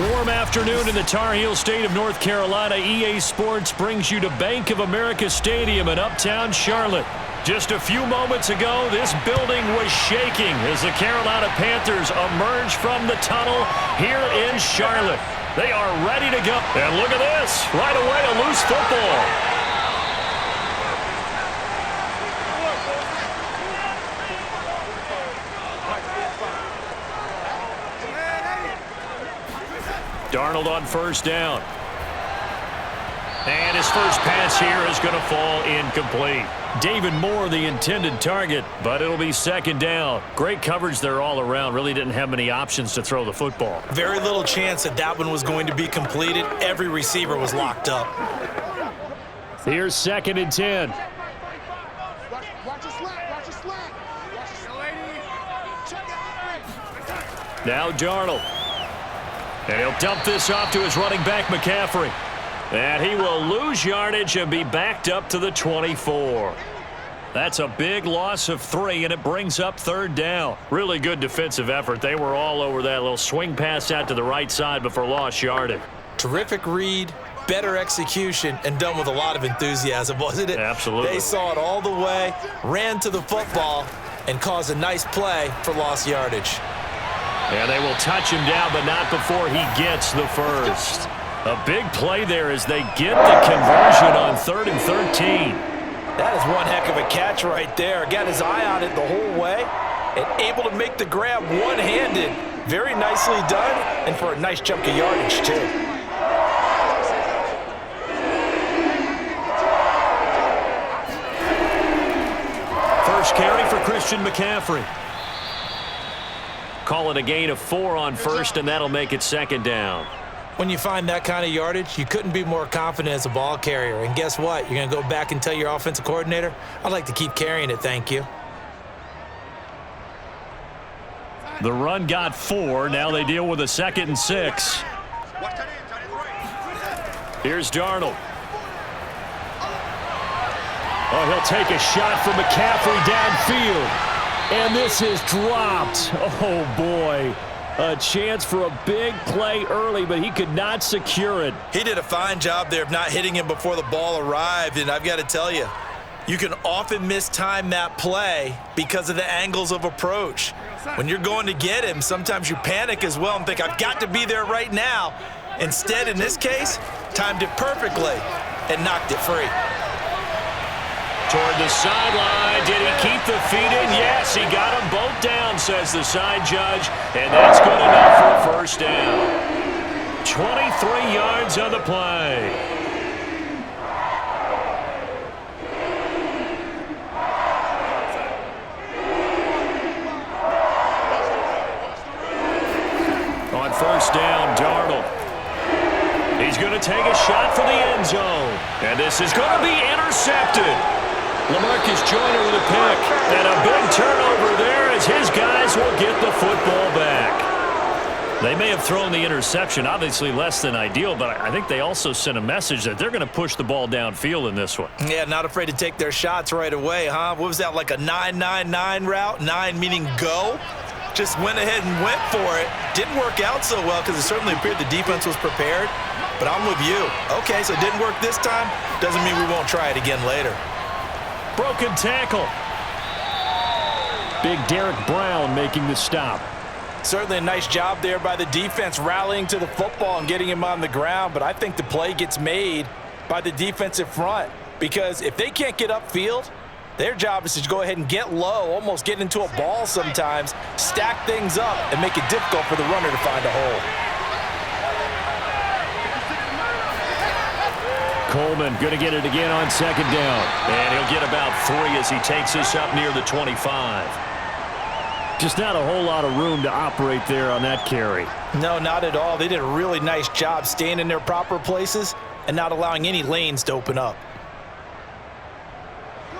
warm afternoon in the Tar Heel state of North Carolina. EA Sports brings you to Bank of America Stadium in uptown Charlotte. Just a few moments ago, this building was shaking as the Carolina Panthers emerge from the tunnel here in Charlotte. They are ready to go. And look at this. Right away, a loose football. Darnold on first down. And his first pass here is going to fall incomplete. David Moore, the intended target, but it'll be second down. Great coverage there all around. Really didn't have many options to throw the football. Very little chance that one was going to be completed. Every receiver was locked up. Here's 2nd and 10. Now Darnold. And he'll dump this off to his running back, McCaffrey. And he will lose yardage and be backed up to the 24. That's a big loss of 3, and it brings up 3rd down. Really good defensive effort. They were all over that little swing pass out to the right side before lost yardage. Terrific read, better execution, and done with a lot of enthusiasm, wasn't it? Absolutely. They saw it all the way, ran to the football, and caused a nice play for lost yardage. And they will touch him down, but not before he gets the first. A big play there as they get the conversion on 3rd and 13. That is one heck of a catch right there. Got his eye on it the whole way and able to make the grab one-handed. Very nicely done, and for a nice chunk of yardage, too. First carry for Christian McCaffrey. Call it a gain of 4 on first, and that'll make it 2nd down. When you find that kind of yardage, you couldn't be more confident as a ball carrier. And guess what? You're going to go back and tell your offensive coordinator, I'd like to keep carrying it, thank you. The run got 4. Now they deal with a 2nd and 6. Here's Darnold. Oh, he'll take a shot from McCaffrey downfield. And this is dropped. Oh, boy. A chance for a big play early, but he could not secure it. He did a fine job there of not hitting him before the ball arrived, and I've got to tell you, you can often mistime that play because of the angles of approach. When you're going to get him, sometimes you panic as well and think, I've got to be there right now. Instead, in this case, timed it perfectly and knocked it free. Toward the sideline. Did he keep the feet in? Yes, he got them both down, says the side judge. And that's good enough for first down. 23 yards on the play. On first down, Darnold. He's going to take a shot for the end zone. And this is going to be intercepted. LaMarcus Joyner with a pick. And a big turnover there as his guys will get the football back. They may have thrown the interception, obviously less than ideal, but I think they also sent a message that they're going to push the ball downfield in this one. Yeah, not afraid to take their shots right away, huh? What was that, like a 9-9-9 route? 9 meaning go? Just went ahead and went for it. Didn't work out so well because it certainly appeared the defense was prepared. But I'm with you. Okay, so it didn't work this time. Doesn't mean we won't try it again later. Broken tackle. Big Derek Brown making the stop. Certainly a nice job there by the defense rallying to the football and getting him on the ground. But I think the play gets made by the defensive front. Because if they can't get upfield, their job is to go ahead and get low, almost get into a ball sometimes, stack things up, and make it difficult for the runner to find a hole. Coleman going to get it again on second down. And he'll get about 3 as he takes this up near the 25. Just not a whole lot of room to operate there on that carry. No, not at all. They did a really nice job staying in their proper places and not allowing any lanes to open up.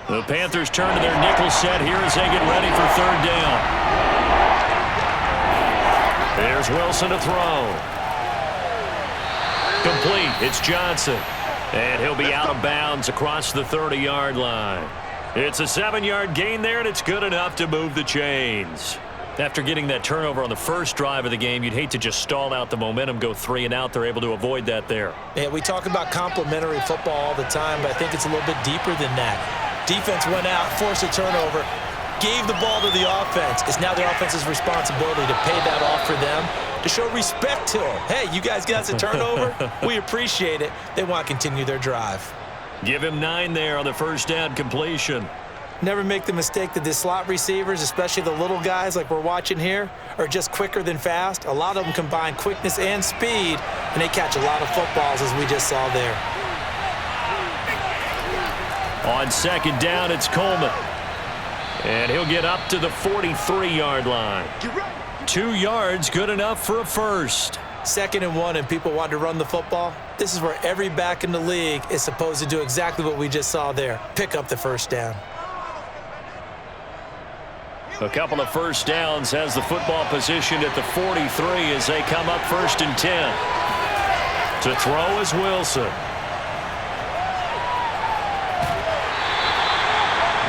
The Panthers turn to their nickel set here as they get ready for third down. There's Wilson to throw. Complete. It's Johnson. And he'll be out of bounds across the 30-yard line. It's a 7-yard gain there, and it's good enough to move the chains. After getting that turnover on the first drive of the game, you'd hate to just stall out the momentum, go 3 and out. They're able to avoid that there. Yeah, we talk about complementary football all the time, but I think it's a little bit deeper than that. Defense went out, forced a turnover, gave the ball to the offense. It's now the offense's responsibility to pay that off for them, to show respect to them. Hey, you guys got a turnover? We appreciate it. They want to continue their drive. Give him 9 there on the first down completion. Never make the mistake that the slot receivers, especially the little guys like we're watching here, are just quicker than fast. A lot of them combine quickness and speed, and they catch a lot of footballs, as we just saw there. On second down, it's Coleman. And he'll get up to the 43-yard line. 2 yards, good enough for a first. 2nd and 1, and people want to run the football. This is where every back in the league is supposed to do exactly what we just saw there. Pick up the first down. A couple of first downs has the football positioned at the 43 as they come up 1st and 10. To throw is Wilson.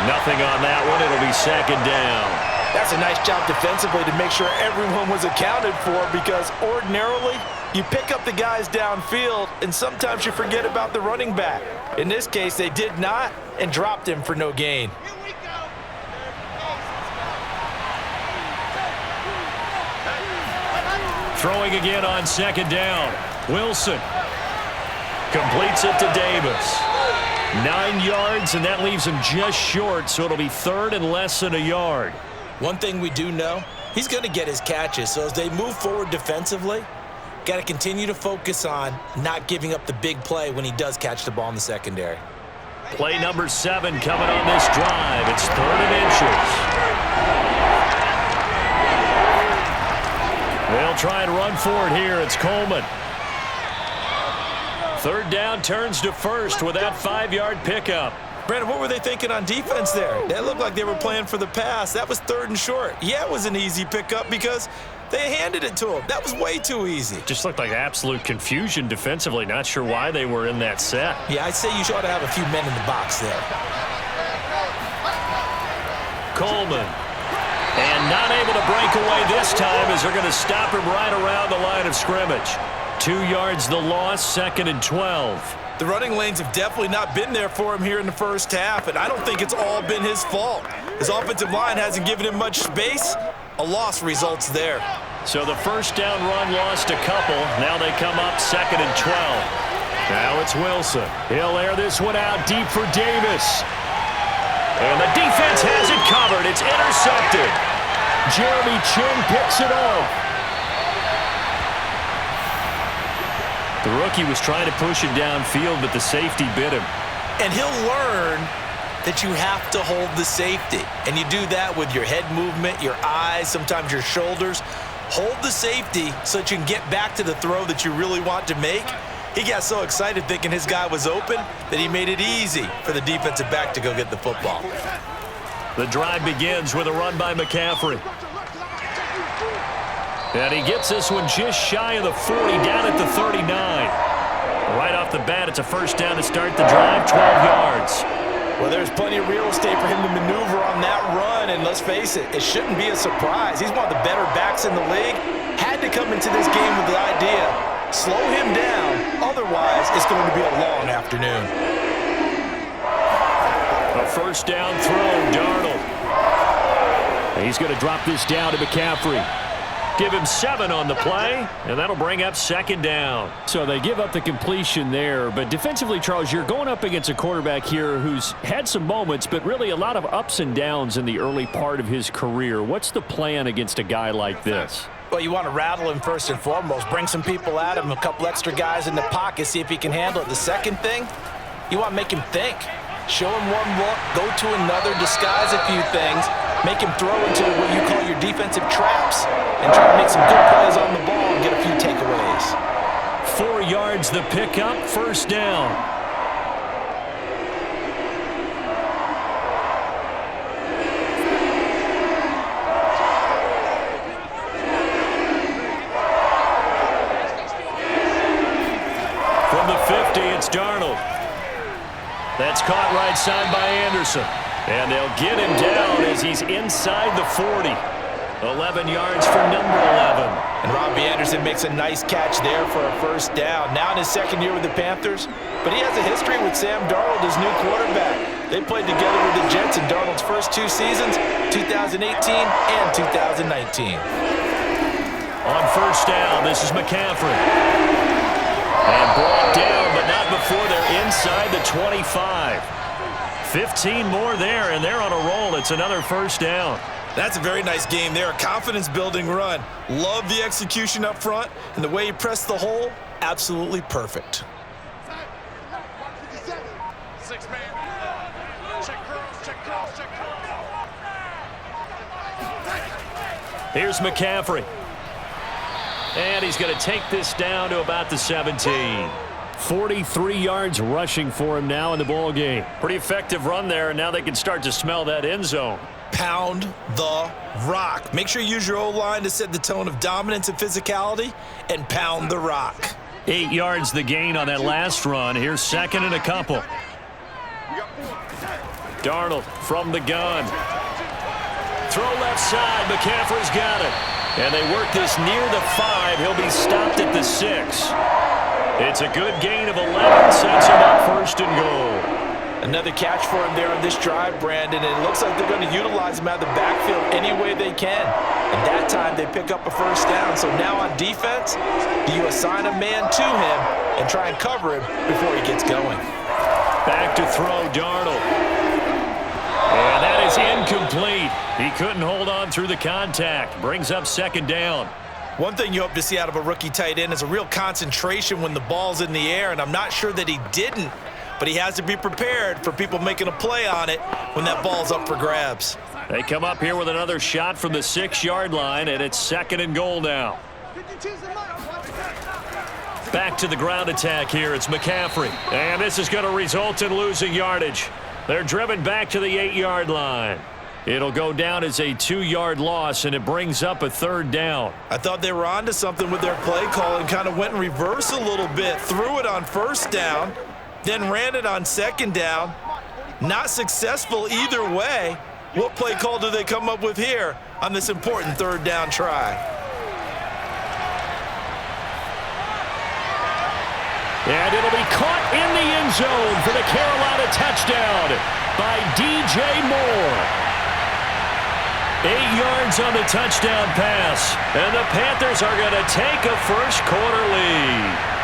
Nothing on that one. It'll be 2nd down. That's a nice job defensively to make sure everyone was accounted for, because ordinarily you pick up the guys downfield and sometimes you forget about the running back. In this case, they did not and dropped him for no gain. Throwing again on 2nd down. Wilson completes it to Davis. 9 yards, and that leaves him just short, so it'll be 3rd and less than a yard. One thing we do know, he's going to get his catches. So as they move forward defensively, got to continue to focus on not giving up the big play when he does catch the ball in the secondary. Play number 7 coming on this drive. It's 3rd and inches. They'll try and run for it here. It's Coleman. 3rd down turns to 1st with that 5-yard pickup. Brandon, what were they thinking on defense there? That looked like they were playing for the pass. That was 3rd and short. Yeah, it was an easy pickup because they handed it to him. That was way too easy. Just looked like absolute confusion defensively. Not sure why they were in that set. Yeah, I'd say you ought to have a few men in the box there. Coleman. And not able to break away this time as they're going to stop him right around the line of scrimmage. 2 yards the loss, 2nd and 12. The running lanes have definitely not been there for him here in the first half, and I don't think it's all been his fault. His offensive line hasn't given him much space. A loss results there. So the first down run lost a couple. Now they come up 2nd and 12. Now it's Wilson. He'll air this one out deep for Davis. And the defense has it covered. It's intercepted. Jeremy Chin picks it off. The rookie was trying to push it downfield, but the safety bit him. And he'll learn that you have to hold the safety. And you do that with your head movement, your eyes, sometimes your shoulders. Hold the safety so that you can get back to the throw that you really want to make. He got so excited thinking his guy was open that he made it easy for the defensive back to go get the football. The drive begins with a run by McCaffrey. And he gets this one just shy of the 40, down at the 39. Right off the bat, it's a first down to start the drive, 12 yards. Well, there's plenty of real estate for him to maneuver on that run, and let's face it, it shouldn't be a surprise. He's one of the better backs in the league. Had to come into this game with the idea, slow him down, otherwise it's going to be a long afternoon. A first down throw, Darnold. He's going to drop this down to McCaffrey. Give him 7 on the play, and that'll bring up 2nd down. So they give up the completion there, but defensively, Charles, you're going up against a quarterback here who's had some moments, but really a lot of ups and downs in the early part of his career. What's the plan against a guy like this? Well, you want to rattle him first and foremost. Bring some people at him, a couple extra guys in the pocket, see if he can handle it. The second thing, you want to make him think. Show him one look, go to another, disguise a few things, make him throw into what you call your defensive traps, and try to make some good plays on the ball and get a few takeaways. 4 yards the pickup, first down. From the 50, it's Darnold. That's caught right side by Anderson. And they'll get him down as he's inside the 40. 11 yards for number 11. And Robbie Anderson makes a nice catch there for a first down. Now in his second year with the Panthers, but he has a history with Sam Darnold, his new quarterback. They played together with the Jets in Darnold's first 2 seasons, 2018 and 2019. On first down, this is McCaffrey. And brought down, but not before they're inside the 25. 15 more there, and they're on a roll. It's another first down. That's a very nice game there. A confidence-building run. Love the execution up front, and the way he pressed the hole, absolutely perfect. Here's McCaffrey. And he's going to take this down to about the 17. 43 yards rushing for him now in the ball game. Pretty effective run there, and now they can start to smell that end zone. Pound the rock. Make sure you use your O-line to set the tone of dominance and physicality, and pound the rock. 8 yards the gain on that last run. Here's second and a couple. Darnold from the gun. Throw left side. McCaffrey's got it. And they work this near the 5. He'll be stopped at the 6. It's a good gain of 11. Sets him up first and goal. Another catch for him there on this drive, Brandon, and it looks like they're going to utilize him out of the backfield any way they can. And that time they pick up a first down. So now on defense, do you assign a man to him and try and cover him before he gets going? Back to throw, Darnold. And that is incomplete. He couldn't hold on through the contact. Brings up second down. One thing you hope to see out of a rookie tight end is a real concentration when the ball's in the air, and I'm not sure that he didn't. But he has to be prepared for people making a play on it when that ball's up for grabs. They come up here with another shot from the 6-yard line, and it's second and goal now. Back to the ground attack here. It's McCaffrey. And this is going to result in losing yardage. They're driven back to the 8-yard line. It'll go down as a 2-yard loss, and it brings up a third down. I thought they were onto something with their play call and kind of went in reverse a little bit. Threw it on first down. Then ran it on second down. Not successful either way. What play call do they come up with here on this important third down try? And it'll be caught in the end zone for the Carolina touchdown by DJ Moore. 8 yards on the touchdown pass. And the Panthers are going to take a first-quarter lead.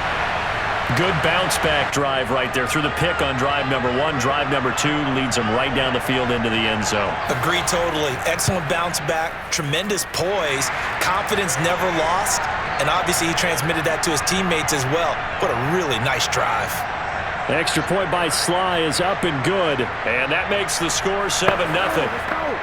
Good bounce-back drive right there through the pick on drive number 1. Drive number 2 leads them right down the field into the end zone. Agreed totally. Excellent bounce back, tremendous poise, confidence never lost, and obviously he transmitted that to his teammates as well. What a really nice drive. Extra point by Sly is up and good. And that makes the score 7-0.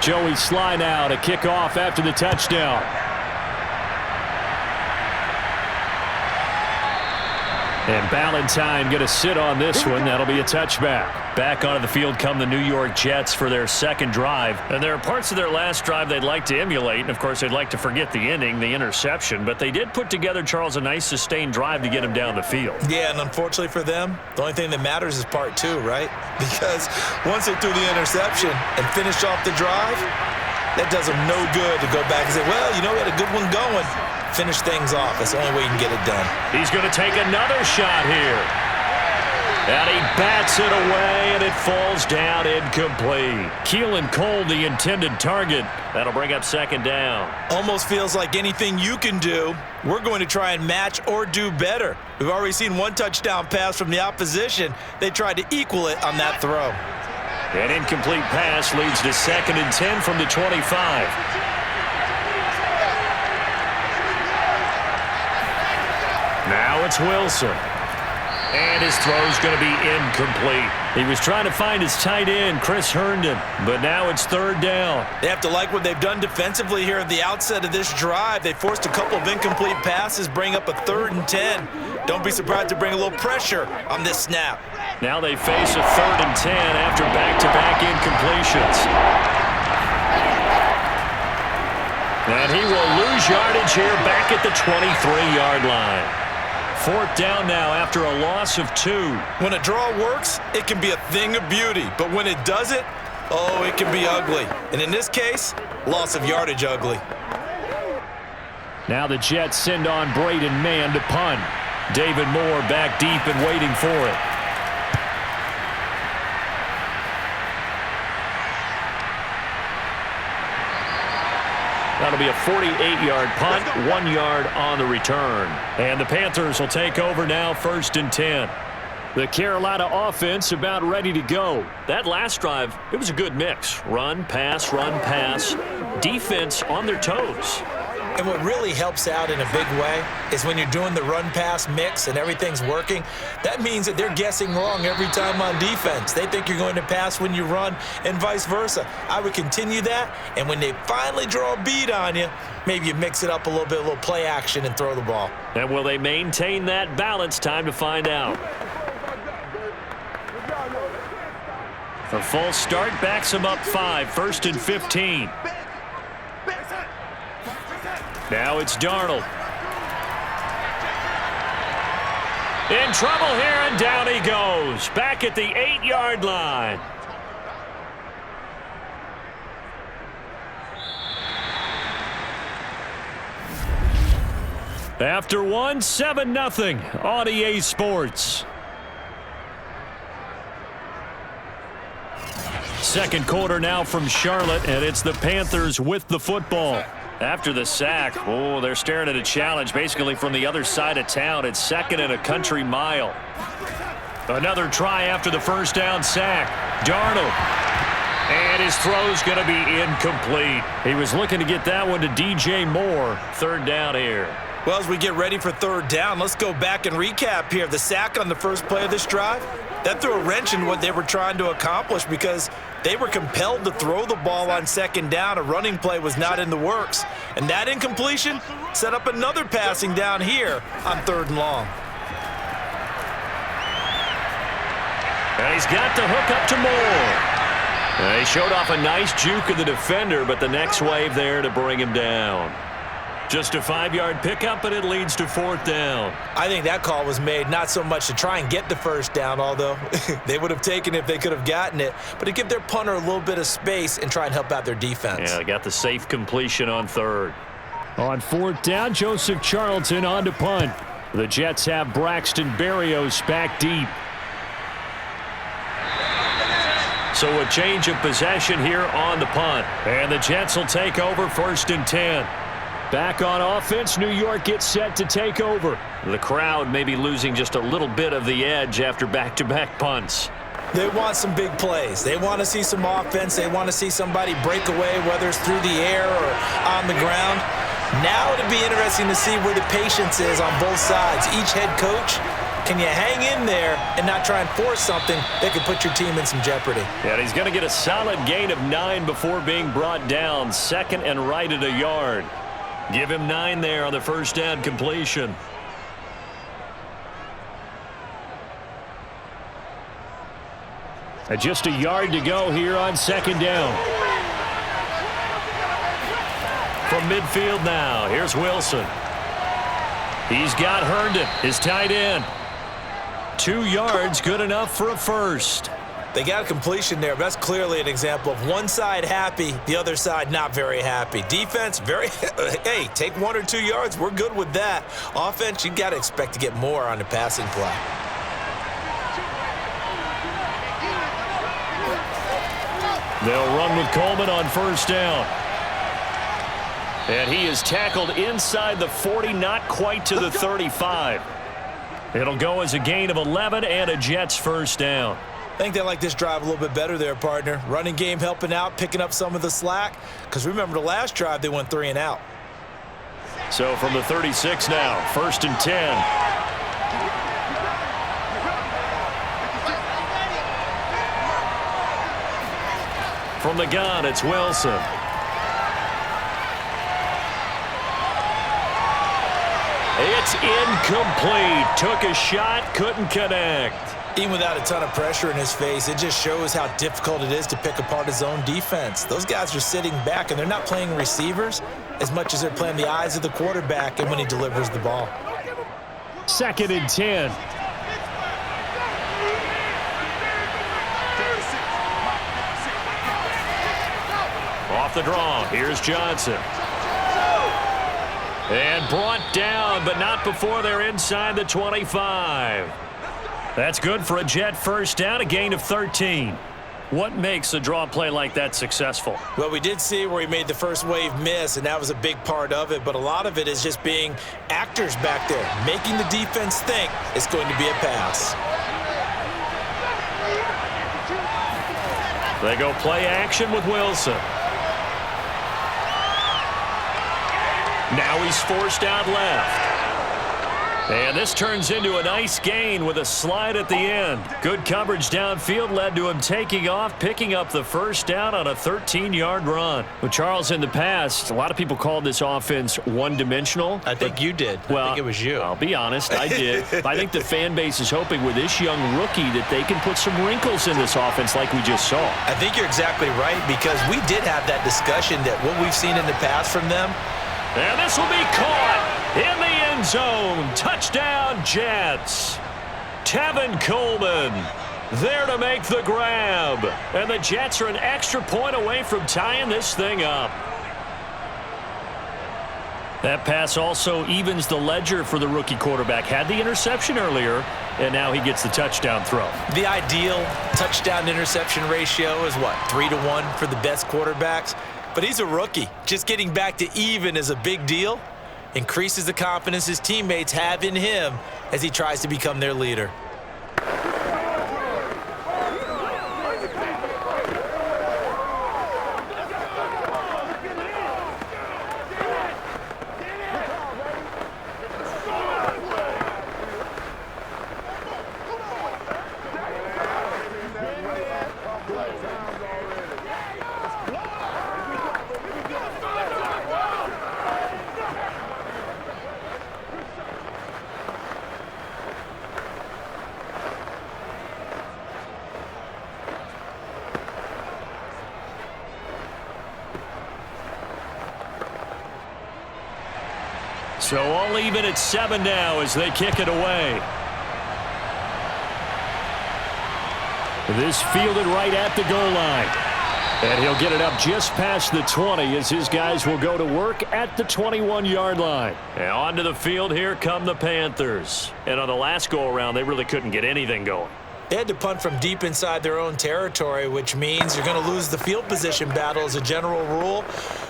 Joey Sly now to kick off after the touchdown. And Ballantyne going to sit on this one. That'll be a touchback. Back onto the field come the New York Jets for their second drive. And there are parts of their last drive they'd like to emulate. And, of course, they'd like to forget the ending, the interception. But they did put together, Charles, a nice sustained drive to get him down the field. Yeah, and unfortunately for them, the only thing that matters is part 2, right? Because once they threw the interception and finished off the drive, that does them no good to go back and say, well, you know, we had a good one going. Finish things off. That's the only way you can get it done. He's going to take another shot here. And he bats it away, and it falls down incomplete. Keelan Cole, the intended target. That'll bring up second down. Almost feels like anything you can do, we're going to try and match or do better. We've already seen one touchdown pass from the opposition. They tried to equal it on that throw. An incomplete pass leads to 2nd and 10 from the 25. Now it's Wilson. And his throw's going to be incomplete. He was trying to find his tight end, Chris Herndon, but now it's third down. They have to like what they've done defensively here at the outset of this drive. They forced a couple of incomplete passes, bring up a 3rd and 10. Don't be surprised to bring a little pressure on this snap. Now they face a 3rd and 10 after back-to-back incompletions. And he will lose yardage here back at the 23-yard line. 4th down now after a loss of 2. When a draw works, it can be a thing of beauty. But when it doesn't, oh, it can be ugly. And in this case, loss of yardage ugly. Now the Jets send on Braden Mann to punt. David Moore back deep and waiting for it. That'll be a 48-yard punt, 1 yard on the return. And the Panthers will take over now, 1st and 10. The Carolina offense about ready to go. That last drive, it was a good mix. Run, pass, defense on their toes. And what really helps out in a big way is when you're doing the run-pass mix and everything's working, that means that they're guessing wrong every time on defense. They think you're going to pass when you run and vice versa. I would continue that, and when they finally draw a beat on you, maybe you mix it up a little bit, a little play action and throw the ball. And will they maintain that balance? Time to find out. A false start backs them up 5, 1st and 15. Now it's Darnold. In trouble here, and down he goes. Back at the 8-yard line. After one, 7-0 on EA Sports. Second quarter now from Charlotte, and it's the Panthers with the football. After the sack, oh, they're staring at a challenge basically from the other side of town. It's 2nd and a country mile. Another try after the first down sack. Darnold. And his throw's going to be incomplete. He was looking to get that one to DJ Moore. 3rd down here. Well, as we get ready for 3rd down, let's go back and recap here. The sack on the first play of this drive, that threw a wrench in what they were trying to accomplish because they were compelled to throw the ball on 2nd down. A running play was not in the works. And that incompletion set up another passing down here on 3rd and long. And he's got the hook up to Moore. He showed off a nice juke of the defender, but the next wave there to bring him down. Just a 5-yard pickup, but it leads to 4th down. I think that call was made not so much to try and get the first down, although they would have taken it if they could have gotten it, but to give their punter a little bit of space and try and help out their defense. Yeah, they got the safe completion on 3rd. On 4th down, Joseph Charlton on to punt. The Jets have Braxton Berrios back deep. So a change of possession here on the punt. And the Jets will take over 1st and 10. Back on offense, New York gets set to take over. The crowd may be losing just a little bit of the edge after back-to-back punts. They want some big plays. They want to see some offense. They want to see somebody break away, whether it's through the air or on the ground. Now it'll be interesting to see where the patience is on both sides. Each head coach, can you hang in there and not try and force something that could put your team in some jeopardy? Yeah, he's going to get a solid gain of 9 before being brought down. 2nd and right at a yard. Give him 9 there on the first down completion. Just a yard to go here on 2nd down. From midfield now, here's Wilson. He's got Herndon, his tight end. 2 yards, good enough for a first. They got a completion there, but that's clearly an example of one side happy, the other side not very happy. Defense, very, hey, take 1 or 2 yards, we're good with that. Offense, you got to expect to get more on the passing play. They'll run with Coleman on first down. And he is tackled inside the 40, not quite to the 35. It'll go as a gain of 11 and a Jets first down. I think they like this drive a little bit better there, partner. Running game helping out, picking up some of the slack. Because remember, the last drive, they went 3 and out. So from the 36 now, 1st and 10. From the gun, it's Wilson. It's incomplete. Took a shot, couldn't connect. Even without a ton of pressure in his face, it just shows how difficult it is to pick apart his own defense. Those guys are sitting back, and they're not playing receivers as much as they're playing the eyes of the quarterback and when he delivers the ball. 2nd and 10. Off the draw, here's Johnson. And brought down, but not before they're inside the 25. That's good for a Jet first down, a gain of 13. What makes a draw play like that successful? Well, we did see where he made the first wave miss, and that was a big part of it, but a lot of it is just being actors back there, making the defense think it's going to be a pass. They go play action with Wilson. Now he's forced out left. And this turns into a nice gain with a slide at the end. Good coverage downfield led to him taking off, picking up the first down on a 13-yard run. Well, Charles, in the past, a lot of people called this offense one-dimensional. I think you did. Well, I think it was you. I'll be honest, I did. I think the fan base is hoping with this young rookie that they can put some wrinkles in this offense like we just saw. I think you're exactly right, because we did have that discussion that what we've seen in the past from them. And this will be caught in the end zone. Touchdown, Jets. Tevin Coleman there to make the grab. And the Jets are an extra point away from tying this thing up. That pass also evens the ledger for the rookie quarterback. Had the interception earlier, and now he gets the touchdown throw. The ideal touchdown-interception ratio is what, 3-to-1 for the best quarterbacks? But he's a rookie. Just getting back to even is a big deal. Increases the confidence his teammates have in him as he tries to become their leader. So all even at 7 now as they kick it away. This fielded right at the goal line. And he'll get it up just past the 20 as his guys will go to work at the 21-yard line. And onto the field, here come the Panthers. And on the last go-around, they really couldn't get anything going. They had to punt from deep inside their own territory, which means you're going to lose the field position battle as a general rule.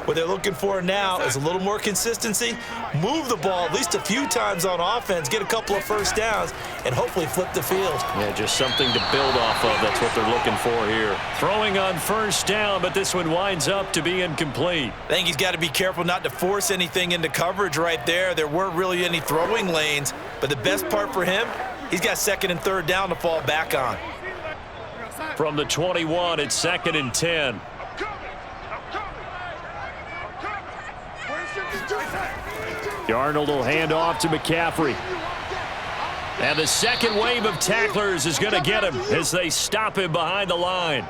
What they're looking for now is a little more consistency, move the ball at least a few times on offense, get a couple of first downs, and hopefully flip the field. Yeah, just something to build off of. That's what they're looking for here. Throwing on first down, but this one winds up to be incomplete. I think he's got to be careful not to force anything into coverage right there. There weren't really any throwing lanes, but the best part for him, he's got 2nd and 3rd down to fall back on. From the 21, it's 2nd and 10. Darnold will hand off to McCaffrey. And the second wave of tacklers is going to get him as they stop him behind the line.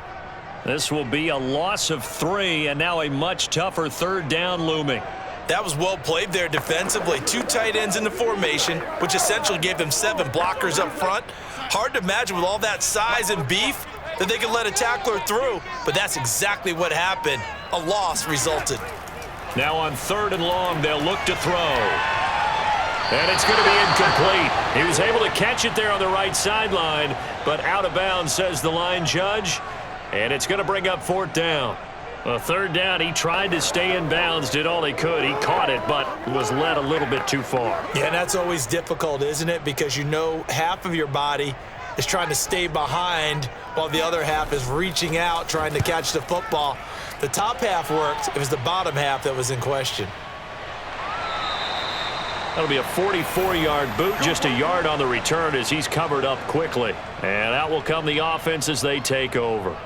This will be a loss of 3, and now a much tougher 3rd down looming. That was well played there defensively. 2 tight ends in the formation, which essentially gave them 7 blockers up front. Hard to imagine with all that size and beef that they could let a tackler through, but that's exactly what happened. A loss resulted. Now on 3rd and long, they'll look to throw. And it's going to be incomplete. He was able to catch it there on the right sideline, but out of bounds, says the line judge. And it's going to bring up 4th down. A 3rd down, he tried to stay in bounds, did all he could. He caught it, but was led a little bit too far. Yeah, and that's always difficult, isn't it? Because you know half of your body is trying to stay behind while the other half is reaching out, trying to catch the football. The top half worked. It was the bottom half that was in question. That'll be a 44-yard boot, just a yard on the return as he's covered up quickly. And out will come the offense as they take over.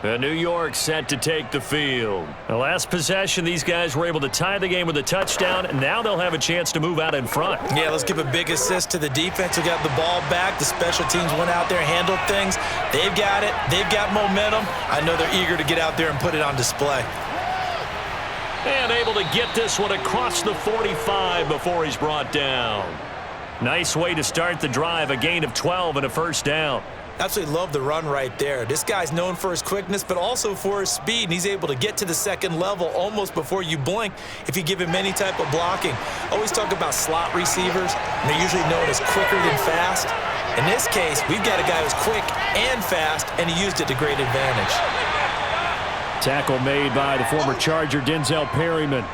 New York set to take the field. The last possession, these guys were able to tie the game with a touchdown, and now they'll have a chance to move out in front. Yeah, let's give a big assist to the defense who got the ball back. The special teams went out there, handled things. They've got it. They've got momentum. I know they're eager to get out there and put it on display. And able to get this one across the 45 before he's brought down. Nice way to start the drive, a gain of 12 and a first down. Absolutely love the run right there. This guy's known for his quickness, but also for his speed, and he's able to get to the second level almost before you blink if you give him any type of blocking. Always talk about slot receivers, and they're usually known as quicker than fast. In this case, we've got a guy who's quick and fast, and he used it to great advantage. Tackle made by the former Charger, Denzel Perryman.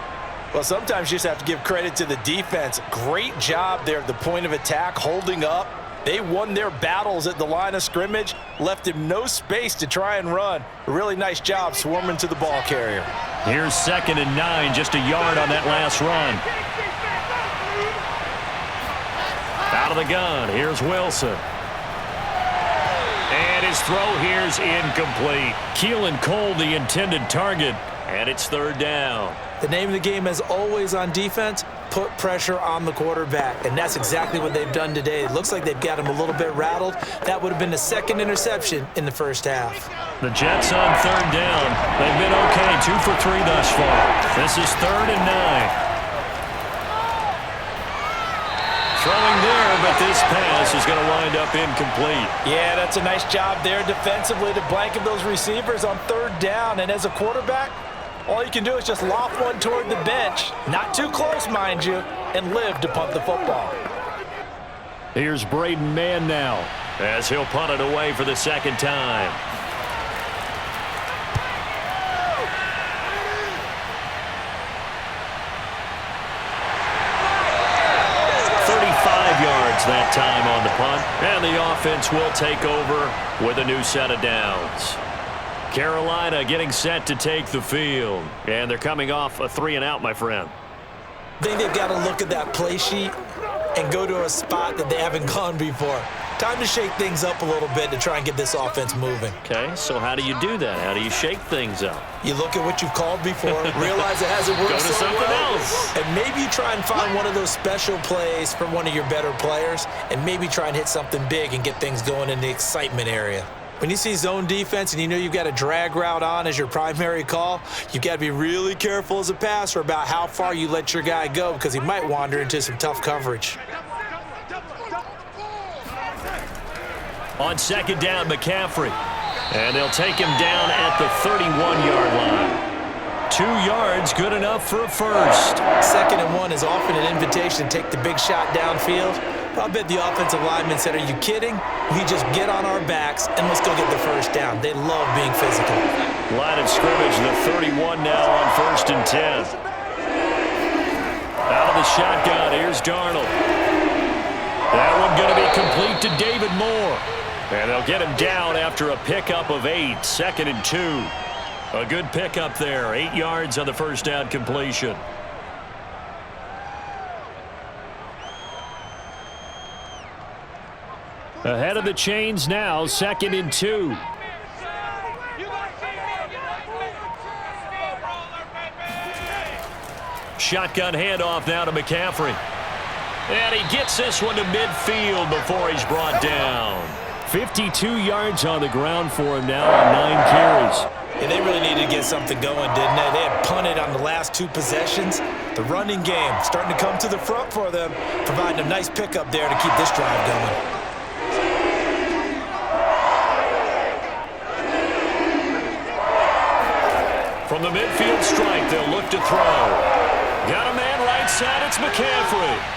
Well, sometimes you just have to give credit to the defense. Great job there at the point of attack, holding up. They won their battles at the line of scrimmage, left him no space to try and run. A really nice job swarming to the ball carrier. Here's 2nd and 9, just a yard on that last run. Out of the gun, here's Wilson. And his throw here's incomplete. Keelan Cole, the intended target, and it's 3rd down. The name of the game, as always on defense, put pressure on the quarterback, and that's exactly what they've done today. It looks like they've got him a little bit rattled. That would have been the 2nd interception in the first half. The Jets on 3rd down. They've been okay, 2 for 3 thus far. This is 3rd and 9. Throwing there, but this pass is going to wind up incomplete. Yeah, that's a nice job there defensively to blanket those receivers on 3rd down, and as a quarterback, all you can do is just loft one toward the bench, not too close, mind you, and live to punt the football. Here's Braden Mann now, as he'll punt it away for the 2nd time. Yards that time on the punt, and the offense will take over with a new set of downs. Carolina getting set to take the field, and they're coming off a 3-and-out, my friend. I think they've got to look at that play sheet and go to a spot that they haven't gone before. Time to shake things up a little bit to try and get this offense moving. Okay, so how do you do that? How do you shake things up? You look at what you've called before, realize it hasn't worked Go to so something well, else. and maybe you try and find one of those special plays from one of your better players, and maybe try and hit something big and get things going in the excitement area. When you see zone defense and you know you've got a drag route on as your primary call, you've got to be really careful as a passer about how far you let your guy go because he might wander into some tough coverage. On 2nd down, McCaffrey. And they'll take him down at the 31-yard line. 2 yards, good enough for a first. 2nd and 1 is often an invitation to take the big shot downfield. But I bet the offensive lineman said, are you kidding? We just get on our backs and let's go get the first down. They love being physical. Line of scrimmage, the 31 now on 1st and 10. Out of the shotgun, here's Darnold. That one going to be complete to David Moore. And they'll get him down after a pickup of 8, 2nd and 2. A good pickup there, 8 yards on the first down completion. ahead of the chains now, 2nd and 2. Shotgun handoff now to McCaffrey. And he gets this one to midfield before he's brought down. 52 yards on the ground for him now on 9 carries. Yeah, they really needed to get something going, didn't they? They had punted on the last 2 possessions. The running game starting to come to the front for them, providing a nice pickup there to keep this drive going. From the midfield strike, they'll look to throw. Got a man right side, it's McCaffrey.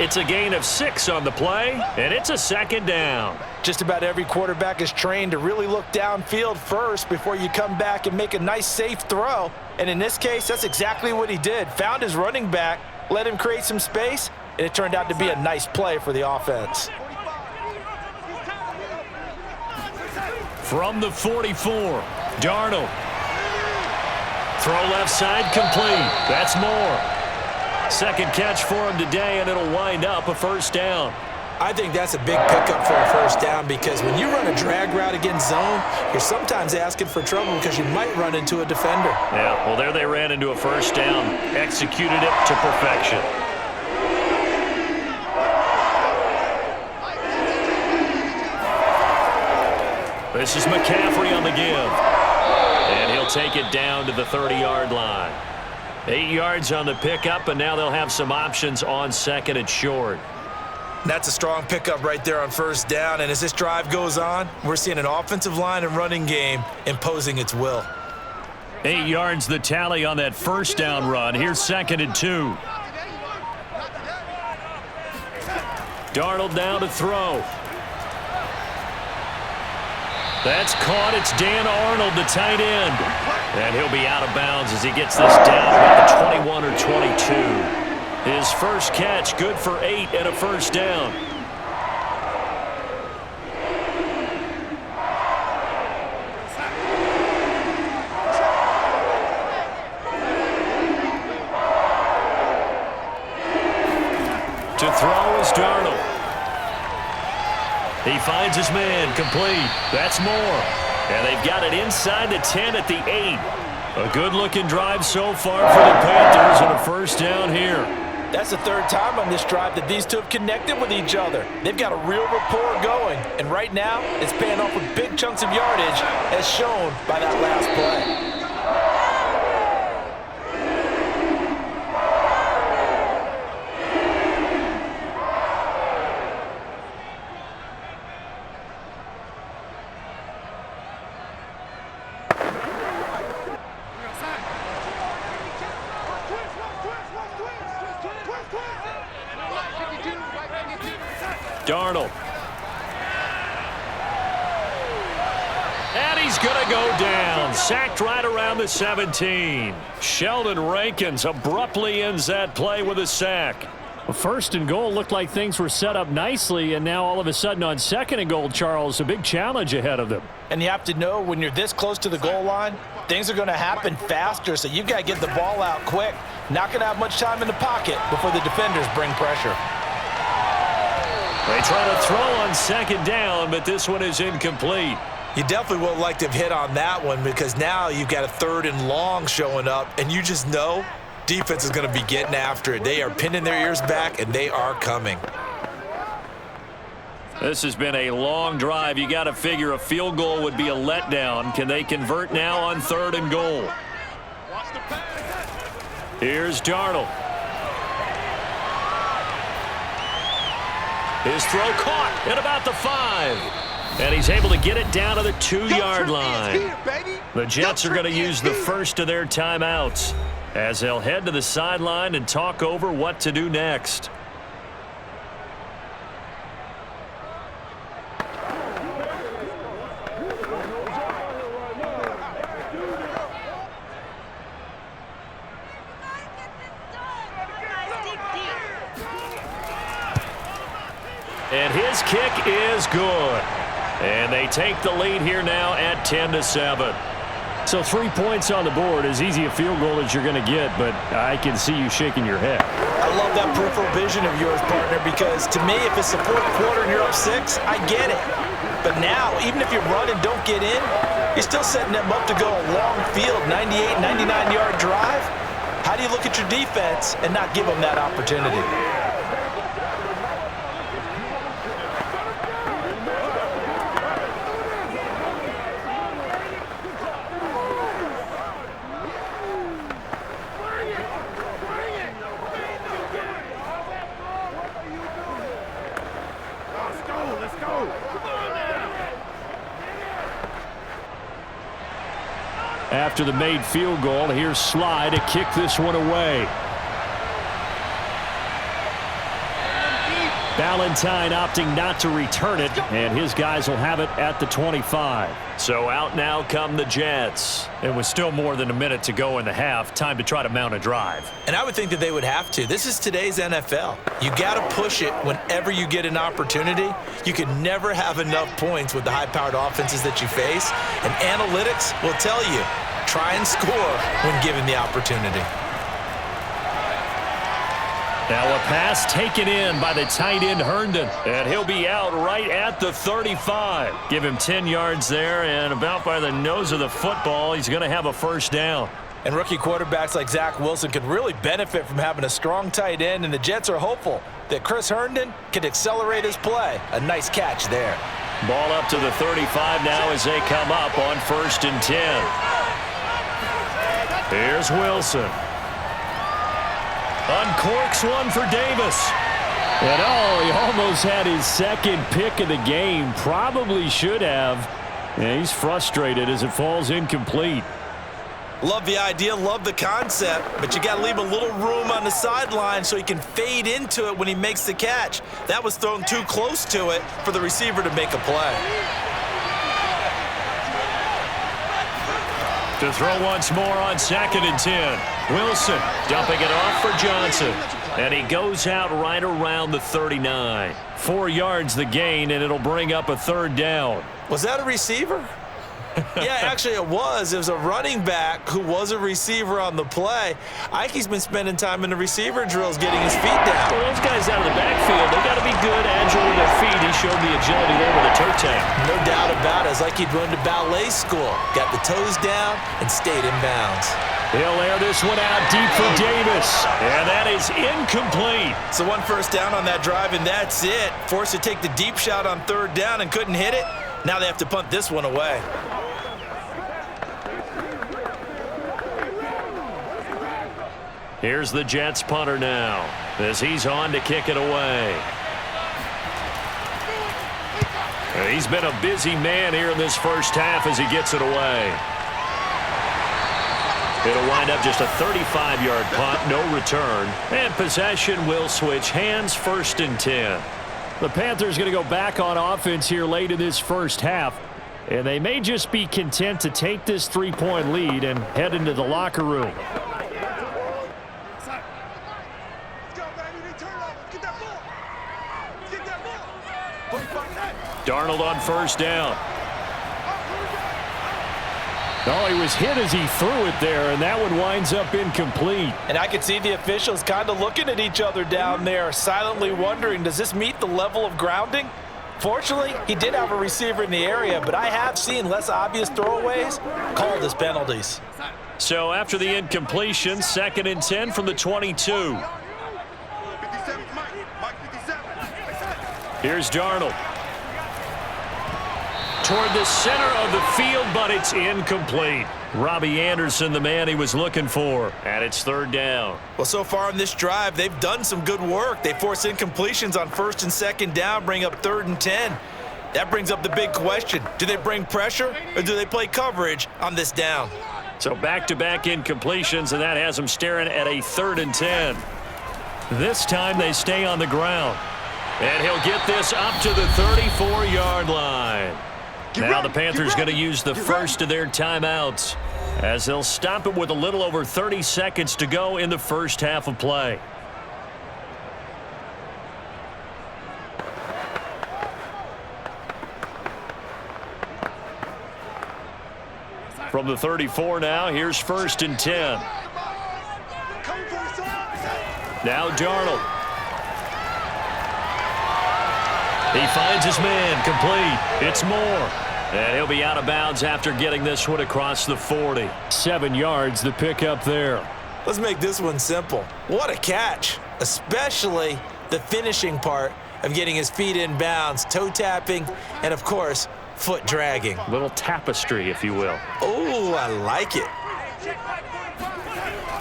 It's a gain of 6 on the play, and it's a 2nd down. Just about every quarterback is trained to really look downfield first before you come back and make a nice, safe throw. And in this case, that's exactly what he did. Found his running back, let him create some space, and it turned out to be a nice play for the offense. From the 44, Darnold. Throw left side complete. That's Moore. Second catch for him today, and it'll wind up a first down. I think that's a big pickup for a first down because when you run a drag route against zone, you're sometimes asking for trouble because you might run into a defender. Yeah, well, there they ran into a first down, executed it to perfection. This is McCaffrey on the give. And he'll take it down to the 30-yard line. 8 yards on the pickup, and now they'll have some options on second and short. That's a strong pickup right there on first down, and as this drive goes on, we're seeing an offensive line and running game imposing its will. 8 yards the tally on that first down run. Here's second and 2. Darnold now to throw. That's caught. It's Dan Arnold, the tight end. And he'll be out of bounds as he gets this down about the 21 or 22. His first catch, good for 8 and a first down. To throw is Darnold. He finds his man, complete. That's more. And they've got it inside the 10 at the 8. A good-looking drive so far for the Panthers and a first down here. That's the third time on this drive that these two have connected with each other. They've got a real rapport going, and right now it's paying off with big chunks of yardage as shown by that last play. Darnold. And he's going to go down. Sacked right around the 17. Sheldon Rankins abruptly ends that play with a sack. Well, first and goal looked like things were set up nicely, and now all of a sudden on second and goal, Charles, a big challenge ahead of them. And you have to know when you're this close to the goal line, things are going to happen faster, so you've got to get the ball out quick. Not going to have much time in the pocket before the defenders bring pressure. They try to throw on second down, but this one is incomplete. You definitely would like to have hit on that one because now you've got a third and long showing up, and you just know defense is going to be getting after it. They are pinning their ears back, and they are coming. This has been a long drive. You got to figure a field goal would be a letdown. Can they convert now on third and goal? Here's Darnold. His throw caught at about the 5. And he's able to get it down to the 2-yard line. The Jets are going to use the first of their timeouts as they'll head to the sideline and talk over what to do next. And his kick is good. And they take the lead here now at 10-7. So 3 points on the board, as easy a field goal as you're going to get, but I can see you shaking your head. I love that peripheral vision of yours, partner, because to me, if it's the fourth quarter and you're up 6, I get it. But now, even if you run and don't get in, you're still setting them up to go a long field, 98, 99-yard drive. How do you look at your defense and not give them that opportunity? After the made field goal, here's Sly to kick this one away. Valentine opting not to return it, and his guys will have it at the 25. So out now come the Jets. And with still more than a minute to go in the half, time to try to mount a drive. And I would think that they would have to. This is today's NFL. You got to push it whenever you get an opportunity. You can never have enough points with the high-powered offenses that you face. And analytics will tell you, try and score when given the opportunity. Now a pass taken in by the tight end Herndon, and he'll be out right at the 35. Give him 10 yards there, and about by the nose of the football, he's going to have a first down. And rookie quarterbacks like Zach Wilson could really benefit from having a strong tight end, and the Jets are hopeful that Chris Herndon can accelerate his play. A nice catch there. Ball up to the 35 now as they come up on 1st and 10. Here's Wilson. Uncorks one for Davis. And he almost had his second pick of the game. Probably should have. And he's frustrated as it falls incomplete. Love the idea, love the concept, but you got to leave a little room on the sideline so he can fade into it when he makes the catch. That was thrown too close to it for the receiver to make a play. To throw once more on 2nd and 10. Wilson dumping it off for Johnson. And he goes out right around the 39. 4 yards the gain, and it'll bring up a 3rd down. Was that a receiver? Yeah, actually it was. It was a running back who was a receiver on the play. Ike's been spending time in the receiver drills getting his feet down. Well, those guys out of the backfield, they got to be good, agile with their feet. He showed the agility there with a toe tap. No doubt about it. It's like he'd run to ballet school. Got the toes down and stayed in bounds. He'll air this one out deep for Davis. And that is incomplete. So 1 first down on that drive, and that's it. Forced to take the deep shot on 3rd down and couldn't hit it. Now they have to punt this one away. Here's the Jets punter now as he's on to kick it away. He's been a busy man here in this first half as he gets it away. It'll wind up just a 35-yard punt, no return. And possession will switch hands, 1st and 10. The Panthers going to go back on offense here late in this first half. And they may just be content to take this 3-point lead and head into the locker room. Darnold on 1st down. He was hit as he threw it there, and that one winds up incomplete. And I could see the officials kind of looking at each other down there, silently wondering, does this meet the level of grounding? Fortunately, he did have a receiver in the area, but I have seen less obvious throwaways called as penalties. So after the incompletion, 2nd and 10 from the 22. Here's Darnold. Toward the center of the field, but it's incomplete. Robbie Anderson, the man he was looking for, and it's 3rd down. Well, so far on this drive, they've done some good work. They force incompletions on 1st and 2nd down, bring up 3rd and 10. That brings up the big question. Do they bring pressure, or do they play coverage on this down? So back-to-back incompletions, and that has them staring at a 3rd and 10. This time they stay on the ground. And he'll get this up to the 34-yard line. Now the Panthers going to use the first of their timeouts as they'll stop it with a little over 30 seconds to go in the first half of play. From the 34 now, here's 1st and 10. Now Darnold. He finds his man, complete. It's Moore. And he'll be out of bounds after getting this one across the 40. 7 yards, the pickup there. Let's make this one simple. What a catch, especially the finishing part of getting his feet in bounds, toe tapping, and of course, foot dragging. Little tapestry, if you will. Oh, I like it.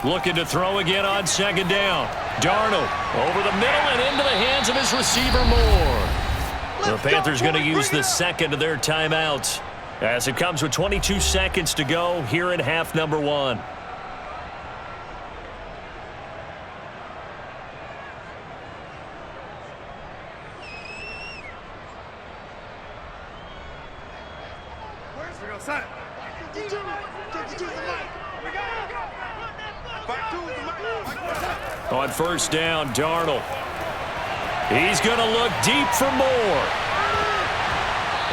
Looking to throw again on 2nd down. Darnold over the middle and into the hands of his receiver Moore. The Panthers going to use the second of their timeouts as it comes with 22 seconds to go here in half number 1. On 1st down, Darnold. He's going to look deep for Moore.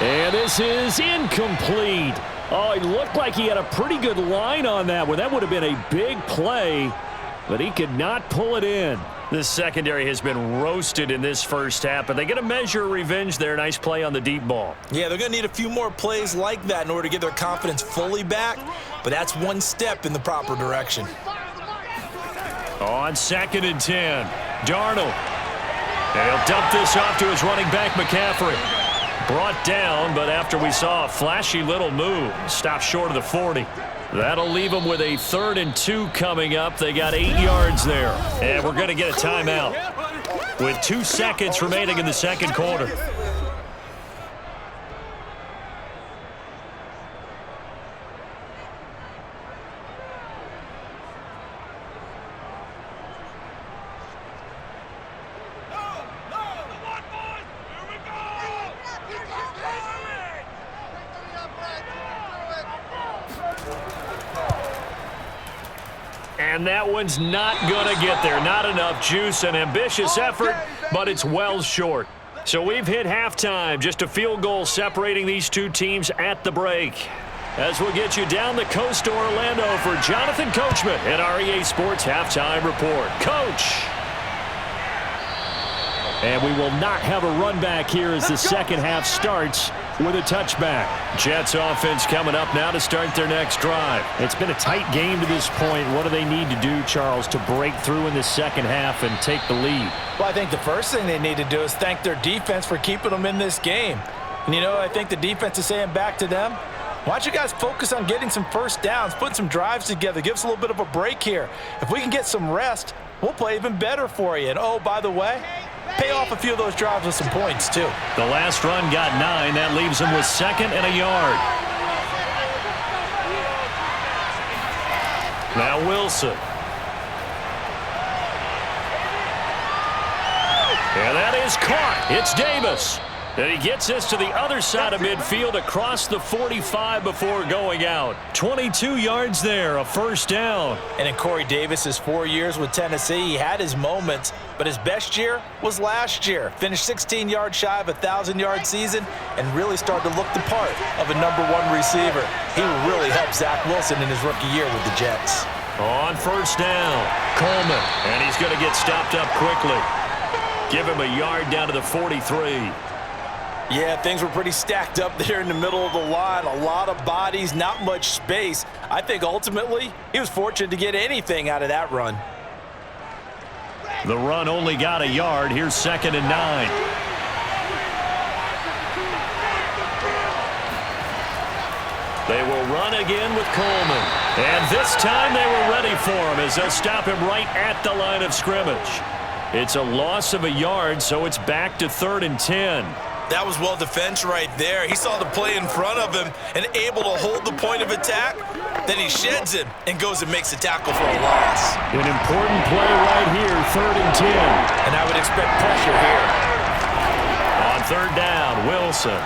And this is incomplete. He looked like he had a pretty good line on that one. That would have been a big play, but he could not pull it in. This secondary has been roasted in this first half, but they get a measure of revenge there. Nice play on the deep ball. Yeah, they're going to need a few more plays like that in order to get their confidence fully back, but that's one step in the proper direction. On 2nd and 10, Darnold. And he'll dump this off to his running back, McCaffrey. Brought down, but after we saw a flashy little move, stopped short of the 40. That'll leave them with a 3rd and 2 coming up. They got 8 yards there. And we're going to get a timeout with 2 seconds remaining in the second quarter. And that one's not going to get there. Not enough juice. An ambitious effort, but it's well short. So we've hit halftime. Just a field goal separating these two teams at the break. As we'll get you down the coast to Orlando for Jonathan Coachman at our EA Sports Halftime Report. Coach! And we will not have a run back here as the second half starts with a touchback. Jets offense coming up now to start their next drive. It's been a tight game to this point. What do they need to do, Charles, to break through in the second half and take the lead? Well, I think the first thing they need to do is thank their defense for keeping them in this game. And, you know, I think the defense is saying back to them, why don't you guys focus on getting some first downs, putting some drives together, give us a little bit of a break here. If we can get some rest, we'll play even better for you. And, oh, by the way, pay off a few of those drives with some points, too. The last run got 9. That leaves them with 2nd and a yard. Now Wilson. And that is caught. It's Davis. And he gets this to the other side of midfield across the 45 before going out. 22 yards there, a first down. And in Corey Davis's 4 years with Tennessee, he had his moments, but his best year was last year. Finished 16 yards shy of a 1,000-yard season and really started to look the part of a #1 receiver. He will really help Zach Wilson in his rookie year with the Jets. On first down, Coleman. And he's going to get stopped up quickly. Give him a yard down to the 43. Yeah, things were pretty stacked up there in the middle of the line. A lot of bodies, not much space. I think ultimately he was fortunate to get anything out of that run. The run only got a yard. Here's 2nd and 9. They will run again with Coleman. And this time they were ready for him as they'll stop him right at the line of scrimmage. It's a loss of a yard, so it's back to 3rd and 10. That was well defense right there. He saw the play in front of him and able to hold the point of attack. Then he sheds him and goes and makes a tackle for a loss. An important play right here, 3rd and 10. And I would expect pressure here. On 3rd down, Wilson.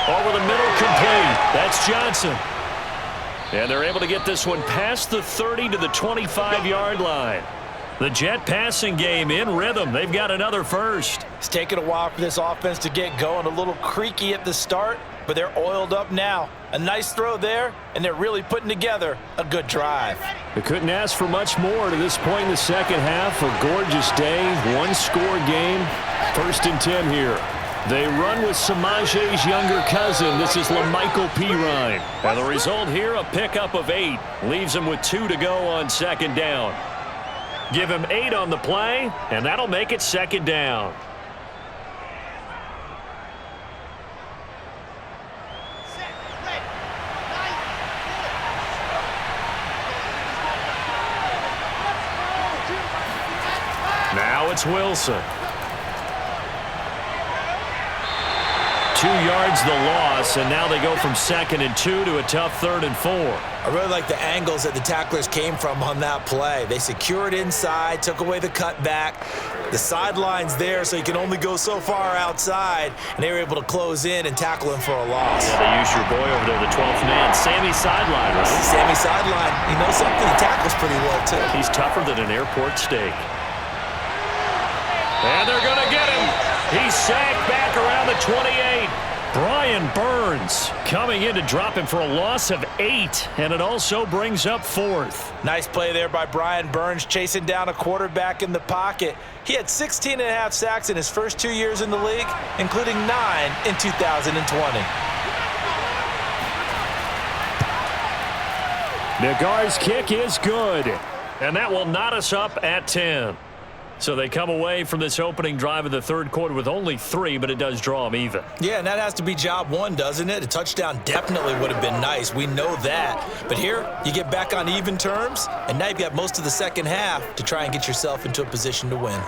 Over the middle, complete. That's Johnson. And they're able to get this one past the 30 to the 25-yard line. The Jet passing game in rhythm. They've got another first. It's taken a while for this offense to get going. A little creaky at the start, but they're oiled up now. A nice throw there, and they're really putting together a good drive. They couldn't ask for much more to this point in the second half. A gorgeous day, one-score game. 1st and 10 here. They run with Samaje's younger cousin. This is LaMichael Pirine. And the result here, a pickup of 8. Leaves them with 2 to go on 2nd down. Give him 8 on the play, and that'll make it 2nd down. Now it's Wilson. 2 yards the loss, and now they go from 2nd and 2 to a tough 3rd and 4. I really like the angles that the tacklers came from on that play. They secured inside, took away the cutback. The sideline's there, so you can only go so far outside, and they were able to close in and tackle him for a loss. Yeah, they used your boy over there, the 12th man, Sammy Sideline. Right? Sammy Sideline, you know something? He tackles pretty well, too. He's tougher than an airport steak. And they're going to get him. He's sacked back around the 28. Brian Burns coming in to drop him for a loss of 8, and it also brings up 4th. Nice play there by Brian Burns, chasing down a quarterback in the pocket. He had 16.5 sacks in his first 2 years in the league, including 9 in 2020. Nagar's kick is good, and that will knot us up at 10. So they come away from this opening drive of the third quarter with only 3, but it does draw them even. Yeah, and that has to be job one, doesn't it? A touchdown definitely would have been nice. We know that. But here, you get back on even terms, and now you've got most of the second half to try and get yourself into a position to win.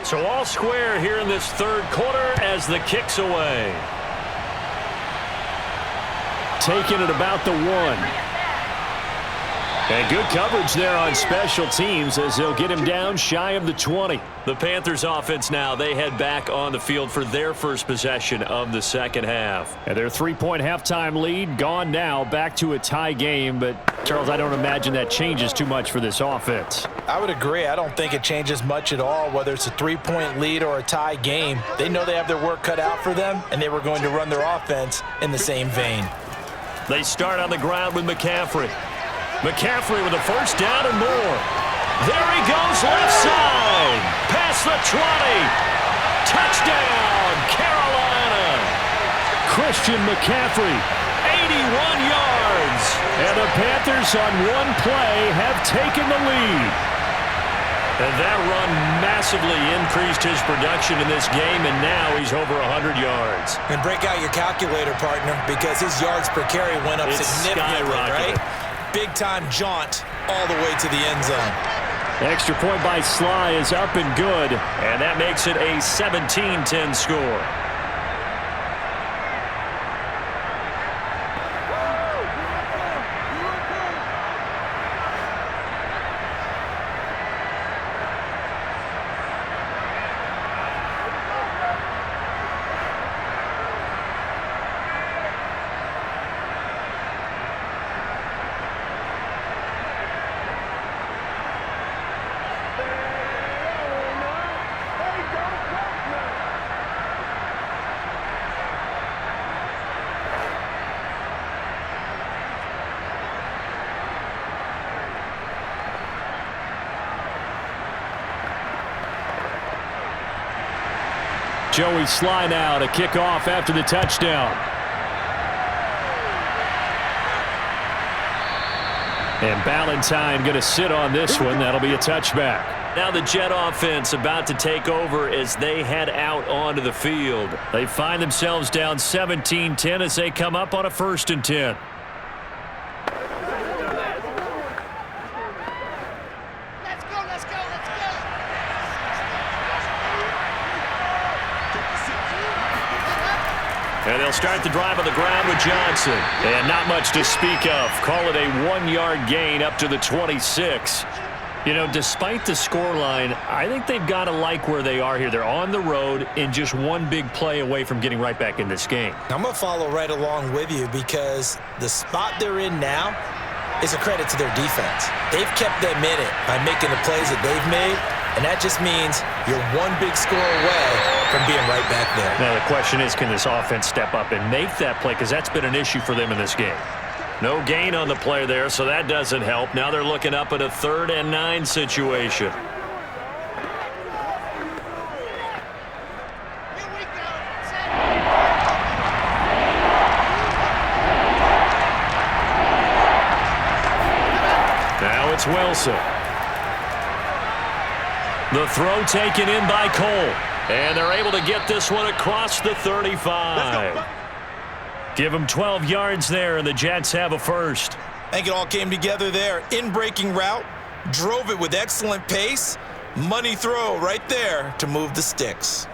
So all square here in this third quarter as the kick's away. Taking it about the 1. And good coverage there on special teams as they'll get him down shy of the 20. The Panthers offense now, they head back on the field for their first possession of the second half. And their 3-point halftime lead gone now, back to a tie game. But, Charles, I don't imagine that changes too much for this offense. I would agree. I don't think it changes much at all, whether it's a 3-point lead or a tie game. They know they have their work cut out for them, and they were going to run their offense in the same vein. They start on the ground with McCaffrey. McCaffrey with a first down and more. There he goes left side. Past the 20. Touchdown, Carolina. Christian McCaffrey, 81 yards. and the Panthers on one play have taken the lead. And that run massively increased his production in this game, and now he's over 100 yards. And break out your calculator, partner, because his yards per carry went up significantly, right? Big-time jaunt all the way to the end zone. Extra point by Sly is up and good. And that makes it a 17-10 score. Joey Sly now to kick off after the touchdown. And Ballantyne going to sit on this one. That'll be a touchback. Now the Jet offense about to take over as they head out onto the field. They find themselves down 17-10 as they come up on a 1st and 10. And they'll start the drive on the ground with Johnson. And not much to speak of. Call it a 1-yard gain up to the 26. You know, despite the scoreline, I think they've got to like where they are here. They're on the road and just one big play away from getting right back in this game. I'm going to follow right along with you because the spot they're in now is a credit to their defense. They've kept them in it by making the plays that they've made, and that just means you're one big score away from being right back there. Now the question is, can this offense step up and make that play? Because that's been an issue for them in this game. No gain on the play there, so that doesn't help. Now they're looking up at a 3rd and 9 situation. Now it's Wilson. The throw taken in by Cole. And they're able to get this one across the 35. Give them 12 yards there, and the Jets have a first. I think it all came together there. In-breaking route, drove it with excellent pace. Money throw right there to move the sticks.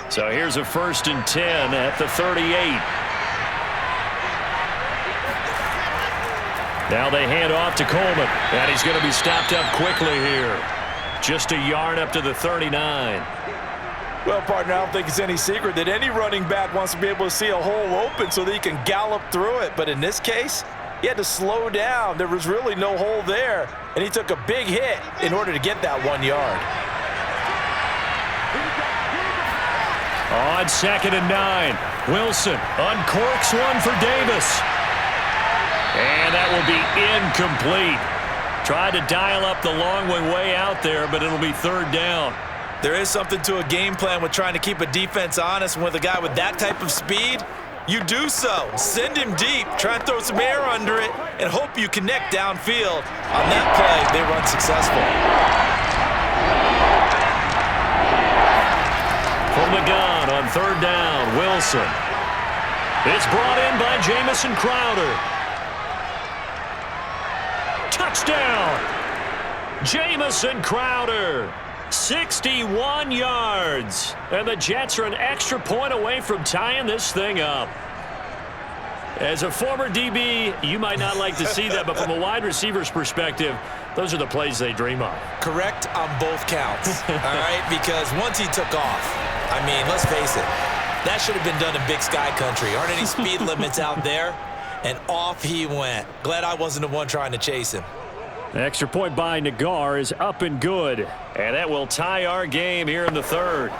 So here's a 1st and 10 at the 38. Now they hand off to Coleman, and he's going to be stopped up quickly here. Just a yard up to the 39. Well, partner, I don't think it's any secret that any running back wants to be able to see a hole open so that he can gallop through it. But in this case, he had to slow down. There was really no hole there, and he took a big hit in order to get that 1 yard. On 2nd and 9, Wilson uncorks one for Davis. And that will be incomplete. Tried to dial up the long way out there, but it'll be 3rd down. There is something to a game plan with trying to keep a defense honest. And with a guy with that type of speed, you do so. Send him deep, try and throw some air under it, and hope you connect downfield. On that play, they run successful. From the gun on 3rd down, Wilson. It's brought in by Jamison Crowder. Touchdown! Jamison Crowder. 61 yards. And the Jets are an extra point away from tying this thing up. As a former DB, you might not like to see that, but from a wide receiver's perspective, those are the plays they dream of. Correct on both counts, all right? Because once he took off, I mean, let's face it, that should have been done in Big Sky Country. Aren't any speed limits out there? And off he went. Glad I wasn't the one trying to chase him. The extra point by Nagar is up and good. And that will tie our game here in the 3rd.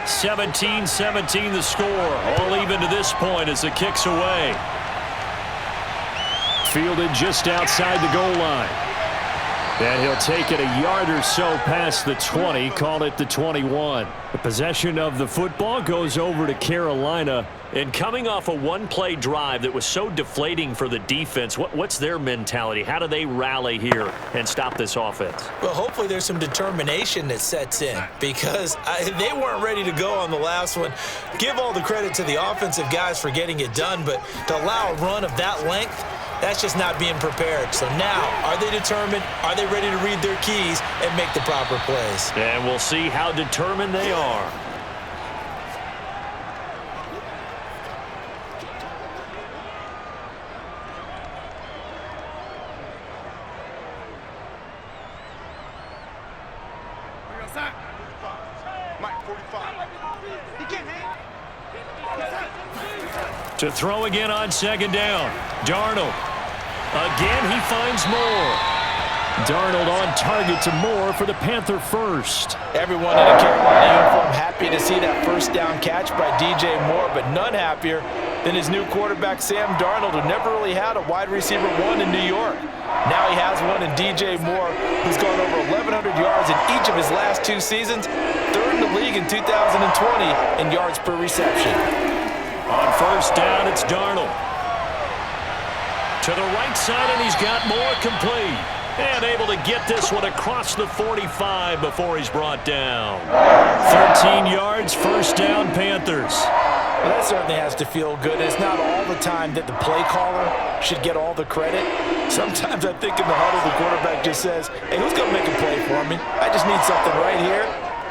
(17-17) the score. All even to this point as the kick's away. Fielded just outside the goal line. And he'll take it a yard or so past the 20, call it the 21. The possession of the football goes over to Carolina. And coming off a one-play drive that was so deflating for the defense, what's their mentality? How do they rally here and stop this offense? Well, hopefully there's some determination that sets in because they weren't ready to go on the last one. Give all the credit to the offensive guys for getting it done, but to allow a run of that length, that's just not being prepared. So now, are they determined? Are they ready to read their keys and make the proper plays? And we'll see how determined they are. To throw again on 2nd down. Darnold. Again, he finds Moore. Darnold on target to Moore for the Panther first. Everyone in a Carolina uniform happy to see that first down catch by DJ Moore, but none happier than his new quarterback, Sam Darnold, who never really had a wide receiver one in New York. Now he has one in DJ Moore, who's gone over 1,100 yards in each of his last 2 seasons, 3rd in the league in 2020 in yards per reception. On 1st down, it's Darnold. To the right side, and he's got Moore complete. And able to get this one across the 45 before he's brought down. 13 yards, 1st down, Panthers. Well, that certainly has to feel good. It's not all the time that the play caller should get all the credit. Sometimes I think in the huddle, the quarterback just says, hey, who's going to make a play for me? I just need something right here.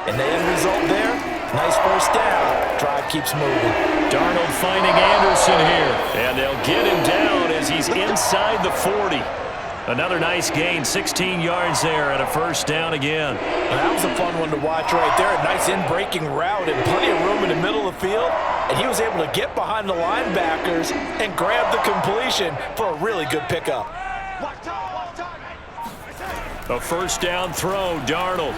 And the end result there, nice 1st down. Drive keeps moving. Darnold finding Anderson here. And they'll get him down as he's inside the 40. Another nice gain, 16 yards there and a 1st down again. Well, that was a fun one to watch right there. A nice in-breaking route and plenty of room in the middle of the field. And he was able to get behind the linebackers and grab the completion for a really good pickup. A 1st down throw, Darnold.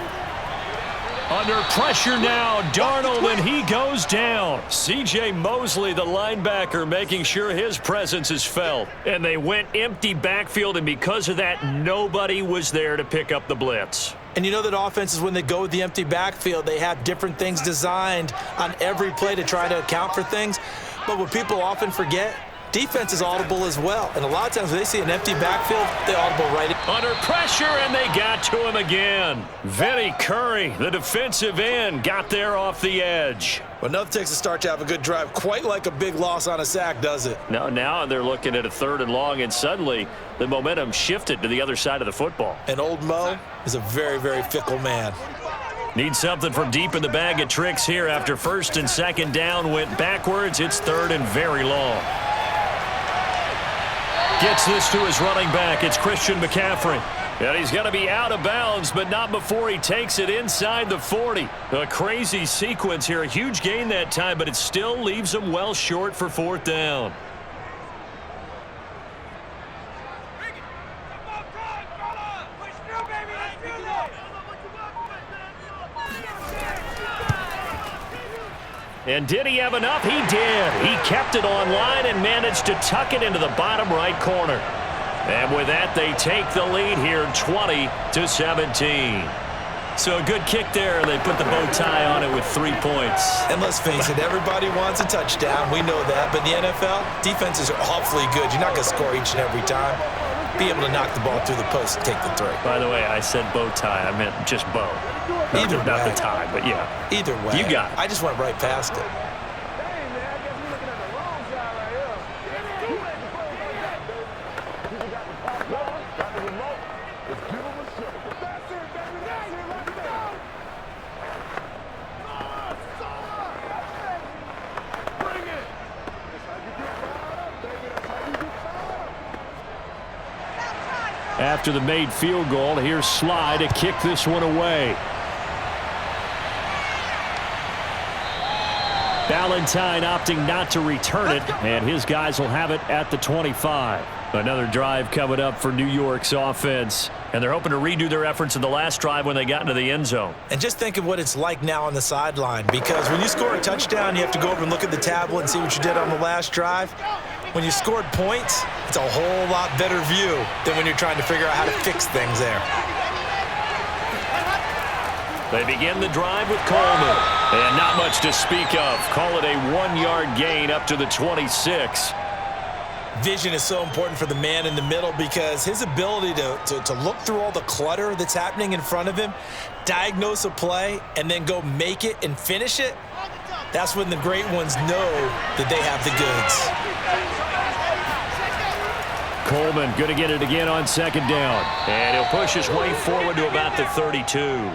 Under pressure now, Darnold, and he goes down. C.J. Mosley, the linebacker, making sure his presence is felt. And they went empty backfield, and because of that, nobody was there to pick up the blitz. And you know that offenses, when they go with the empty backfield, they have different things designed on every play to try to account for things. But what people often forget, defense is audible as well. And a lot of times when they see an empty backfield, they audible right in. Under pressure, and they got to him again. Vinny Curry, the defensive end, got there off the edge. Well, nothing takes a start to have a good drive quite like a big loss on a sack, does it? No, now they're looking at a 3rd and long, and suddenly the momentum shifted to the other side of the football. And old Mo is a very, very fickle man. Need something from deep in the bag of tricks here after 1st and 2nd down went backwards. It's 3rd and very long. Gets this to his running back. It's Christian McCaffrey. And he's going to be out of bounds, but not before he takes it inside the 40. A crazy sequence here. A huge gain that time, but it still leaves him well short for 4th down. And did he have enough? He did. He kept it online and managed to tuck it into the bottom right corner. And with that, they take the lead here 20-17. So a good kick there. They put the bow tie on it with 3 points. And let's face it, everybody wants a touchdown. We know that. But in the NFL, defenses are awfully good. You're not going to score each and every time. Be able to knock the ball through the post and take the 3. By the way, I said bow tie. I meant just bow. Either way. Not the tie, but yeah. Either way. You got it. I just went right past it. After the made field goal, here's Sly to kick this one away. Valentine opting not to return it, and his guys will have it at the 25. Another drive coming up for New York's offense, and they're hoping to redo their efforts in the last drive when they got into the end zone. And just think of what it's like now on the sideline, because when you score a touchdown, you have to go over and look at the tablet and see what you did on the last drive. When you scored points, it's a whole lot better view than when you're trying to figure out how to fix things there. They begin the drive with Coleman. And not much to speak of. Call it a 1-yard gain up to the 26. Vision is so important for the man in the middle because his ability to look through all the clutter that's happening in front of him, diagnose a play, and then go make it and finish it, that's when the great ones know that they have the goods. Coleman going to get it again on 2nd down. And he'll push his way forward to about the 32.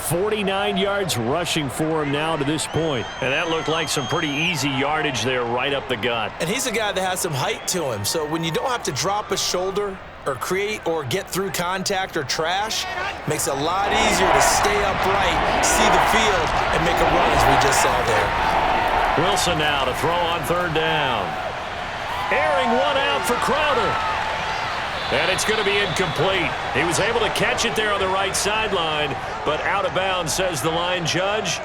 49 yards rushing for him now to this point. And that looked like some pretty easy yardage there right up the gut. And he's a guy that has some height to him. So when you don't have to drop a shoulder or create or get through contact or trash, makes it a lot easier to stay upright, see the field, and make a run as we just saw there. Wilson now to throw on 3rd down. Airing one out for Crowder. And it's going to be incomplete. He was able to catch it there on the right sideline, but out of bounds, says the line judge.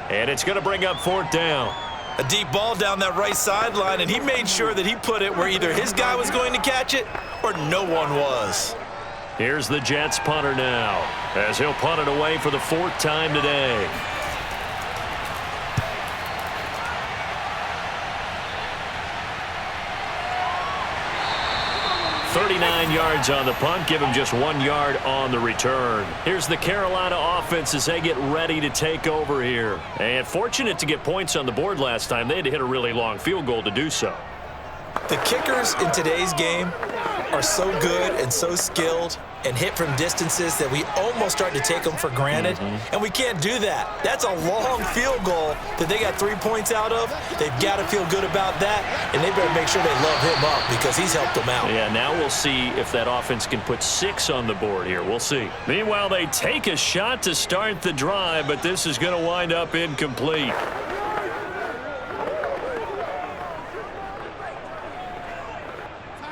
And it's going to bring up 4th down. A deep ball down that right sideline, and he made sure that he put it where either his guy was going to catch it or no one was. Here's the Jets punter now, as he'll punt it away for the 4th time today. 39 yards on the punt, give him just 1 yard on the return. Here's the Carolina offense as they get ready to take over here. And fortunate to get points on the board last time. They had to hit a really long field goal to do so. The kickers in today's game are so good and so skilled and hit from distances that we almost start to take them for granted. And we can't do that. That's a long field goal that they got 3 points out of. They've got to feel good about that, and they better make sure they love him up because he's helped them out. Yeah, now we'll see if that offense can put 6 on the board here. We'll see. Meanwhile, they take a shot to start the drive, but this is going to wind up incomplete.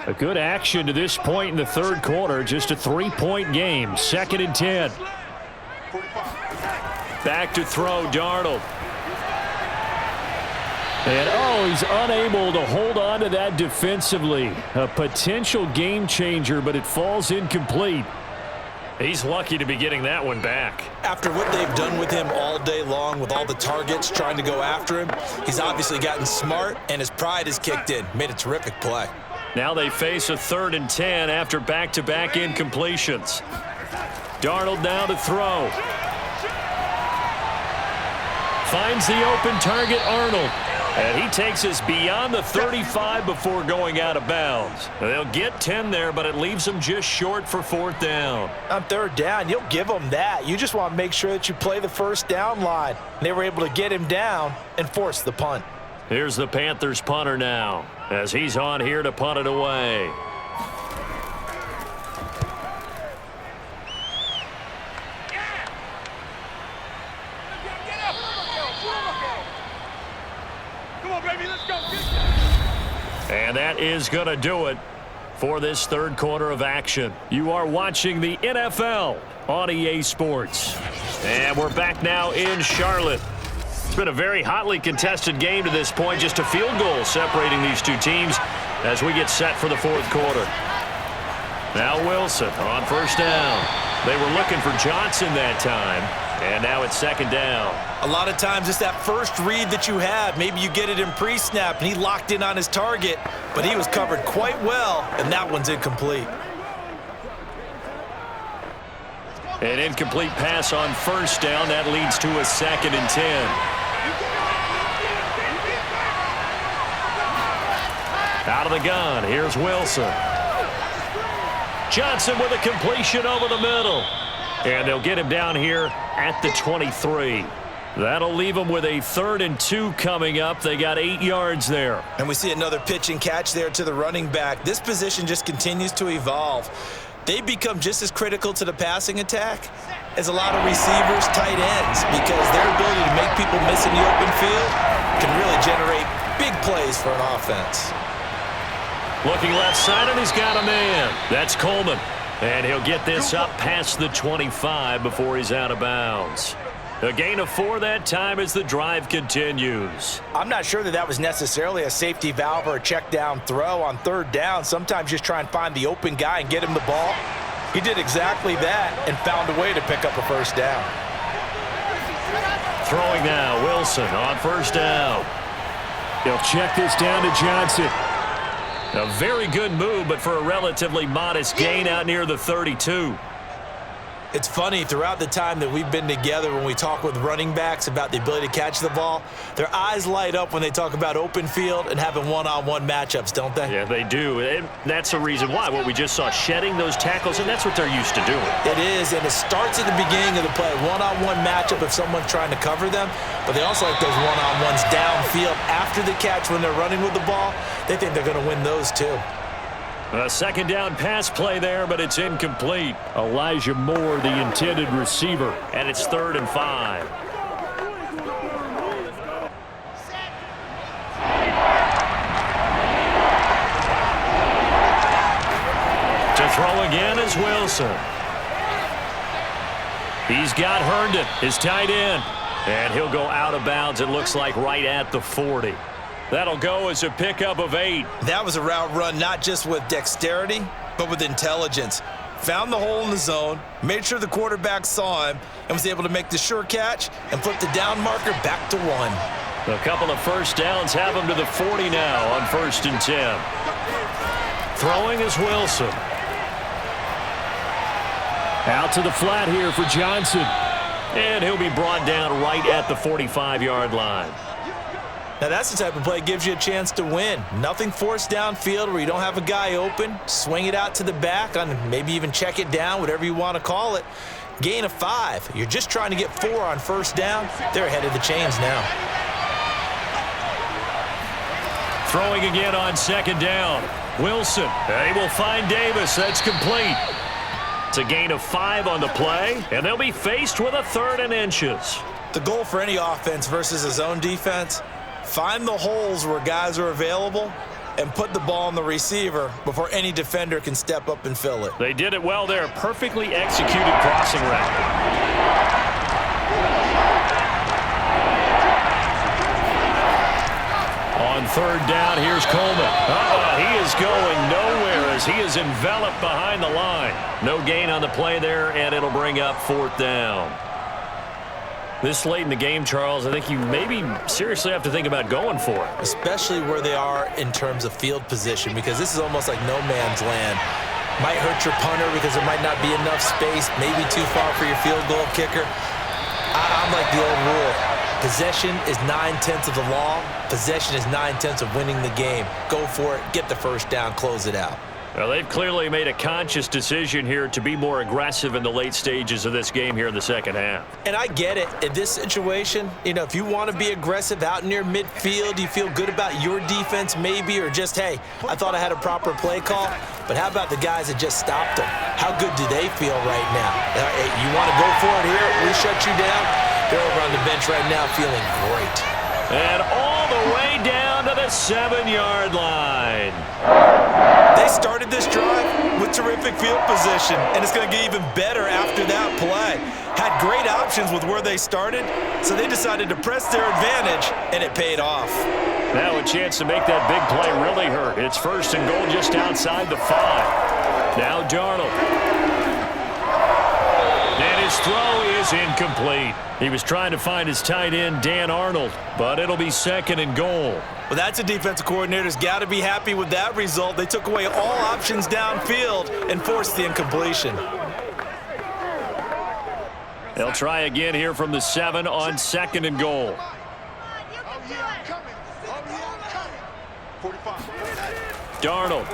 A good action to this point in the 3rd quarter. Just a 3-point game. 2nd and 10. Back to throw, Darnold. And, he's unable to hold on to that defensively. A potential game changer, but it falls incomplete. He's lucky to be getting that one back. After what they've done with him all day long with all the targets trying to go after him, he's obviously gotten smart, and his pride has kicked in. Made a terrific play. Now they face a 3rd and 10 after back-to-back incompletions. Darnold now to throw. Finds the open target, Arnold. And he takes us beyond the 35 before going out of bounds. They'll get 10 there, but it leaves them just short for 4th down. On 3rd down, you'll give them that. You just want to make sure that you play the first down line. They were able to get him down and force the punt. Here's the Panthers punter now, as he's on here to punt it away. And that is going to do it for this 3rd quarter of action. You are watching the NFL on EA Sports. And we're back now in Charlotte. It's been a very hotly contested game to this point. Just a field goal separating these two teams as we get set for the 4th quarter. Now Wilson on 1st down. They were looking for Johnson that time. And now it's 2nd down. A lot of times it's that first read that you have. Maybe you get it in pre-snap, and he locked in on his target, but he was covered quite well, and that one's incomplete. An incomplete pass on 1st down. That leads to a 2nd and 10. Out of the gun, here's Wilson. Johnson with a completion over the middle. And they'll get him down here at the 23. That'll leave them with a 3rd and 2 coming up. They got 8 yards there. And we see another pitch and catch there to the running back. This position just continues to evolve. They become just as critical to the passing attack as a lot of receivers, tight ends, because their ability to make people miss in the open field can really generate big plays for an offense. Looking left side, and he's got a man. That's Coleman. And he'll get this up past the 25 before he's out of bounds. A gain of 4 that time as the drive continues. I'm not sure that was necessarily a safety valve or a check down throw on 3rd down. Sometimes just try and find the open guy and get him the ball. He did exactly that and found a way to pick up a 1st down. Throwing now, Wilson on 1st down. They'll check this down to Johnson. A very good move, but for a relatively modest gain out near the 32. It's funny, throughout the time that we've been together, when we talk with running backs about the ability to catch the ball, their eyes light up when they talk about open field and having one-on-one matchups, don't they? Yeah, they do. And that's the reason why. What we just saw, shedding those tackles, and that's what they're used to doing. It is, and it starts at the beginning of the play. One-on-one matchup if someone's trying to cover them, but they also like those one-on-ones downfield after the catch when they're running with the ball. They think they're going to win those too. A 2nd down pass play there, but it's incomplete. Elijah Moore, the intended receiver. And it's 3rd and 5. To throw again is Wilson. He's got Herndon, his tight end. And he'll go out of bounds, it looks like, right at the 40. That'll go as a pickup of 8. That was a route run not just with dexterity, but with intelligence. Found the hole in the zone, made sure the quarterback saw him, and was able to make the sure catch and flip the down marker back to 1. A couple of 1st downs have him to the 40 now on 1st and 10. Throwing is Wilson. Out to the flat here for Johnson. And he'll be brought down right at the 45-yard line. Now that's the type of play that gives you a chance to win. Nothing forced downfield where you don't have a guy open. Swing it out to the back, on maybe even check it down, whatever you want to call it. Gain of 5. You're just trying to get 4 on 1st down. They're ahead of the chains now. Throwing again on 2nd down. Wilson. They will find Davis. That's complete. It's a gain of 5 on the play, and they'll be faced with a 3rd and inches. The goal for any offense versus a zone defense, find the holes where guys are available and put the ball on the receiver before any defender can step up and fill it. They did it well there. Perfectly executed crossing route. third down. Here's Coleman. He is going nowhere as he is enveloped behind the line. No gain on the play there, and it'll bring up fourth down. This late in the game, Charles, I think you maybe seriously have to think about going for it. Especially where they are in terms of field position, because this is almost like no man's land. Might hurt your punter because there might not be enough space, maybe too far for your field goal kicker. I'm like the old rule. Possession is 9/10 of the law. Possession is 9/10 of winning the game. Go for it, get the first down, close it out. Well, they've clearly made a conscious decision here to be more aggressive in the late stages of this game here in the second half. And I get it. In this situation, if you want to be aggressive out near midfield, you feel good about your defense maybe, or just, hey, I thought I had a proper play call. But how about the guys that just stopped them? How good do they feel right now? Hey, you want to go for it here? We shut you down? They're over on the bench right now feeling great. And all the way down to the 7-yard line. They started this drive with terrific field position, and it's going to get even better after that play. Had great options with where they started, so they decided to press their advantage, and it paid off. Now a chance to make that big play really hurt. It's first and goal just outside the 5. Now Darnold. And his throw is incomplete. He was trying to find his tight end, Dan Arnold, but it'll be second and goal. Well, that's a defensive coordinator's got to be happy with that result. They took away all options downfield and forced the incompletion. They'll try again here from the 7 on second and goal. Darnold.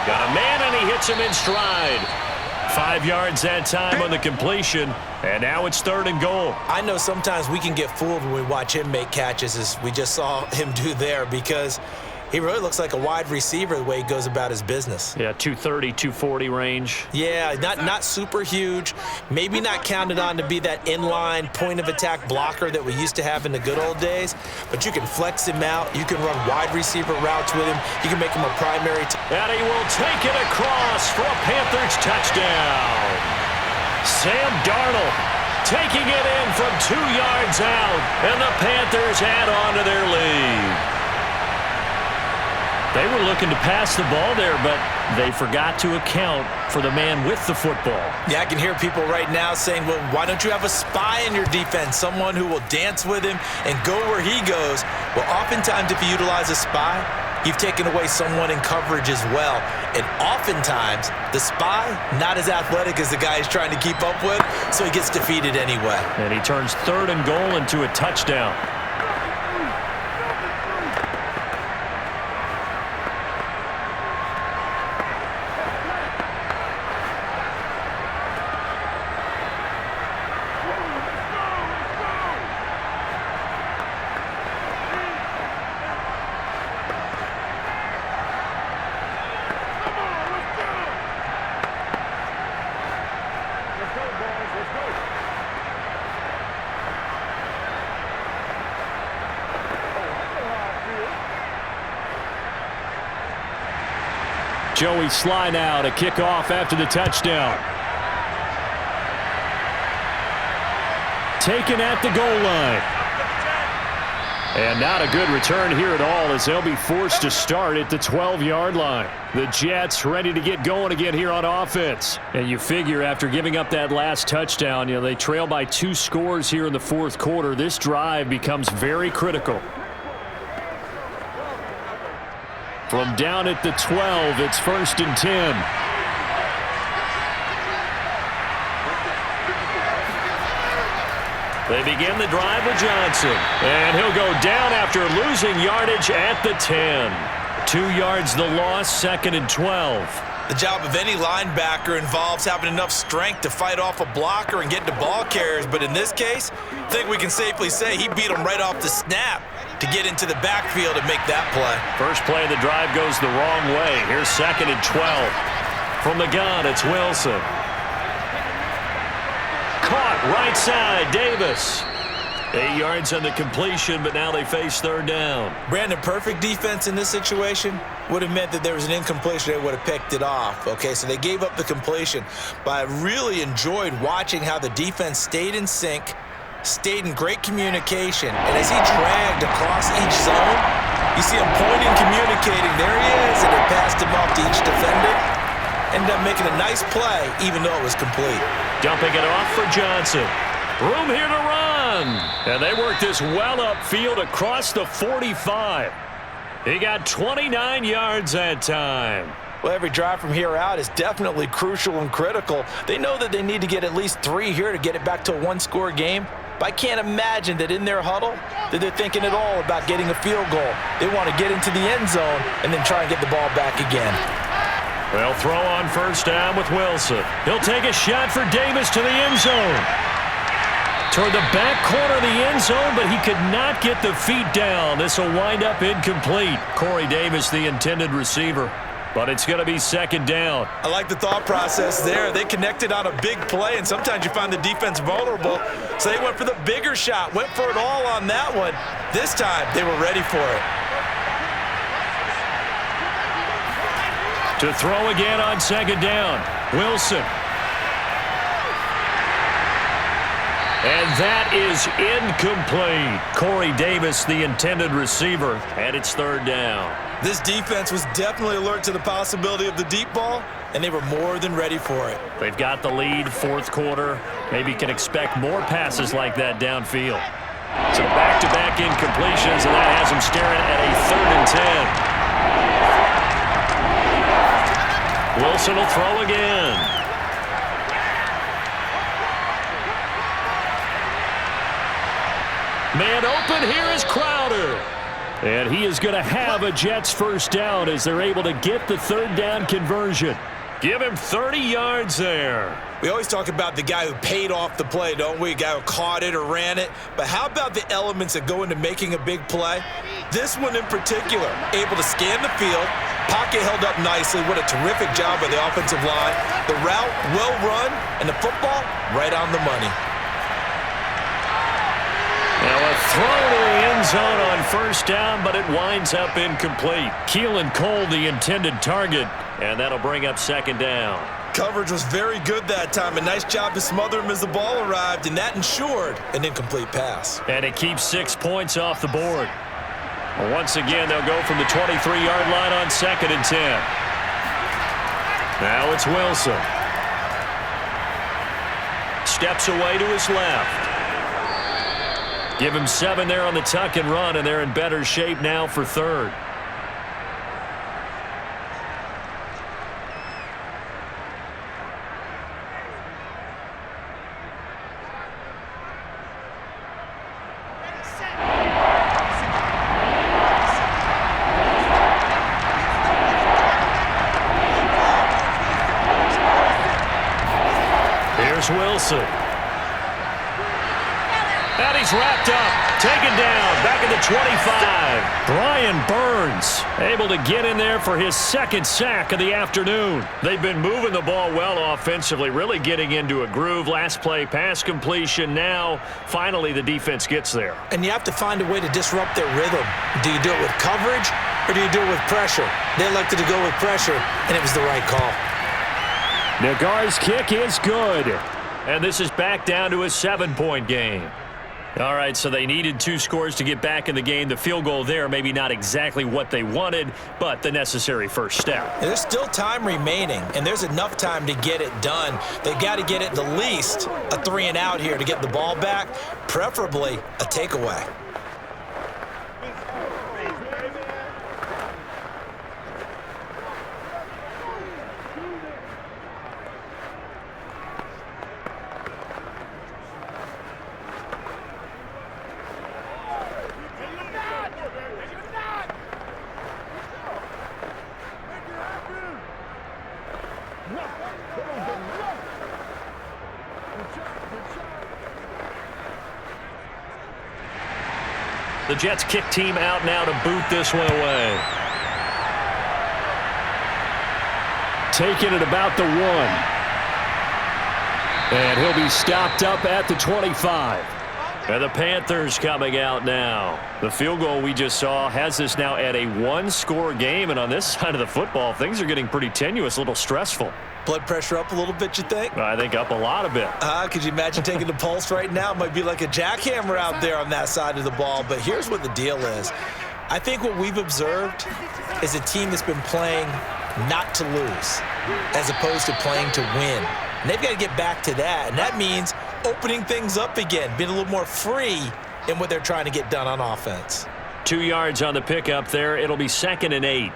Got a man, and he hits him in stride. 5 yards that time on the completion, and now it's third and goal. I know sometimes we can get fooled when we watch him make catches, as we just saw him do there, because he really looks like a wide receiver the way he goes about his business. Yeah, 230, 240 range. Yeah, not super huge. Maybe not counted on to be that inline point-of-attack blocker that we used to have in the good old days, but you can flex him out. You can run wide receiver routes with him. You can make him a primary. And he will take it across for a Panthers touchdown. Sam Darnold taking it in from 2 yards out, and the Panthers add on to their lead. They were looking to pass the ball there, but they forgot to account for the man with the football. Yeah, I can hear people right now saying, well, why don't you have a spy in your defense, someone who will dance with him and go where he goes? Well, oftentimes if you utilize a spy, you've taken away someone in coverage as well. And oftentimes, the spy, not as athletic as the guy he's trying to keep up with, so he gets defeated anyway. And he turns third and goal into a touchdown. Joey Sly now to kick off after the touchdown. Taken at the goal line. And not a good return here at all, as they'll be forced to start at the 12-yard line. The Jets ready to get going again here on offense. And you figure after giving up that last touchdown, they trail by 2 scores here in the fourth quarter. This drive becomes very critical. From down at the 12, it's first and 10. They begin the drive with Johnson. And he'll go down after losing yardage at the 10. 2 yards the loss, second and 12. The job of any linebacker involves having enough strength to fight off a blocker and get to ball carriers. But in this case, I think we can safely say he beat him right off the snap to get into the backfield and make that play. First play of the drive goes the wrong way. Here's second and 12. From the gun, it's Wilson. Caught right side, Davis. 8 yards on the completion, but now they face third down. Brandon, perfect defense in this situation would have meant that there was an incompletion. They would have picked it off. Okay, so they gave up the completion. But I really enjoyed watching how the defense stayed in sync, stayed in great communication. And as he dragged across each zone, you see him pointing, communicating. There he is, and it passed him off to each defender. Ended up making a nice play, even though it was complete. Dumping it off for Johnson. Room here to run. And they work this well upfield across the 45. He got 29 yards that time. Well, every drive from here out is definitely crucial and critical. They know that they need to get at least 3 here to get it back to a one-score game. But I can't imagine that in their huddle that they're thinking at all about getting a field goal. They want to get into the end zone and then try and get the ball back again. They'll throw on first down with Wilson. He'll take a shot for Davis to the end zone. Toward the back corner of the end zone, but he could not get the feet down. This will wind up incomplete. Corey Davis, the intended receiver. But it's going to be second down. I like the thought process there. They connected on a big play, and sometimes you find the defense vulnerable. So they went for the bigger shot, went for it all on that one. This time, they were ready for it. To throw again on second down, Wilson. And that is incomplete. Corey Davis, the intended receiver, and it's third down. This defense was definitely alert to the possibility of the deep ball, and they were more than ready for it. They've got the lead, fourth quarter. Maybe can expect more passes like that downfield. So back-to-back incompletions, and that has them staring at a 3rd and 10. Wilson will throw again. Man open, here is Crowder. And he is going to have a Jets first down as they're able to get the third down conversion. Give him 30 yards there. We always talk about the guy who paid off the play, don't we? A guy who caught it or ran it. But how about the elements that go into making a big play? This one in particular, able to scan the field, pocket held up nicely. What a terrific job by the offensive line. The route, well run, and the football, right on the money. Now a throw to the end zone on first down, but it winds up incomplete. Keelan Cole, the intended target, and that'll bring up second down. Coverage was very good that time. A nice job to smother him as the ball arrived, and that ensured an incomplete pass. And it keeps 6 points off the board. Once again, they'll go from the 23-yard line on second and 10. Now it's Wilson. Steps away to his left. Give him 7 there on the tuck and run, and they're in better shape now for third. Here's Wilson. And he's wrapped up, taken down, back at the 25. Brian Burns able to get in there for his second sack of the afternoon. They've been moving the ball well offensively, really getting into a groove. Last play, pass completion. Now, finally, the defense gets there. And you have to find a way to disrupt their rhythm. Do you do it with coverage, or do you do it with pressure? They elected to go with pressure, and it was the right call. Nagar's kick is good. And this is back down to a 7-point game. All right, so they needed 2 scores to get back in the game. The field goal there, maybe not exactly what they wanted, but the necessary first step. And there's still time remaining, and there's enough time to get it done. They've got to get it the least a 3-and-out here to get the ball back, preferably a takeaway. The Jets kick team out now to boot this one away. Taking it about the 1. And he'll be stopped up at the 25. And the Panthers coming out now. The field goal we just saw has this now at a 1-score game. And on this side of the football, things are getting pretty tenuous, a little stressful. Blood pressure up a little bit, you think? I think up a lot of it. Could you imagine taking the pulse right now? It might be like a jackhammer out there on that side of the ball. But here's what the deal is. I think what we've observed is a team that's been playing not to lose as opposed to playing to win. And they've got to get back to that. And that means opening things up again, being a little more free in what they're trying to get done on offense. 2 yards on the pickup there. It'll be 2nd and 8.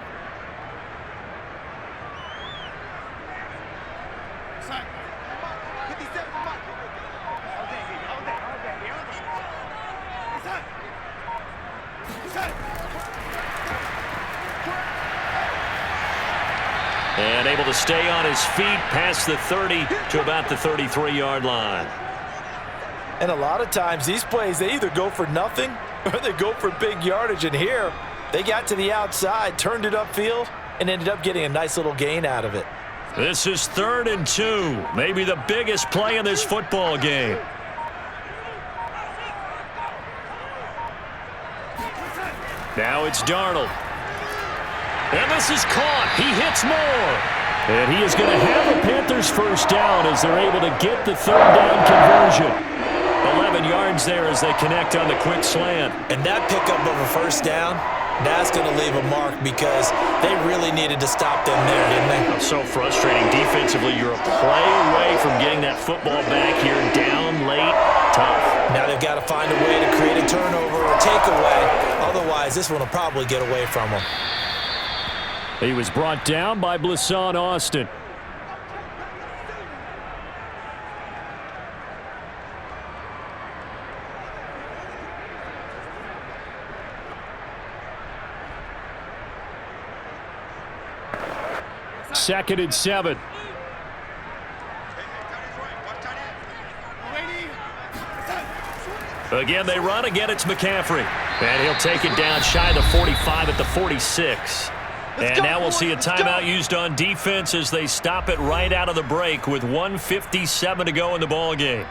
And able to stay on his feet past the 30 to about the 33-yard line. And a lot of times these plays, they either go for nothing or they go for big yardage. And here, they got to the outside, turned it upfield, and ended up getting a nice little gain out of it. This is 3rd and 2, maybe the biggest play in this football game. Now it's Darnold. And this is caught. He hits more. And he is going to have a Panthers first down as they're able to get the 3rd down conversion. 11 yards there as they connect on the quick slant. And that pickup of a first down, that's going to leave a mark because they really needed to stop them there, didn't they? So frustrating. Defensively, you're a play away from getting that football back here down late. Tough. Now they've got to find a way to create a turnover or takeaway. Otherwise, this one will probably get away from them. He was brought down by Blisson Austin. Second and 7. Again, they run. Again, it's McCaffrey. And he'll take it down shy of the 45 at the 46. And now we'll see a timeout used on defense as they stop it right out of the break with 1:57 to go in the ball game.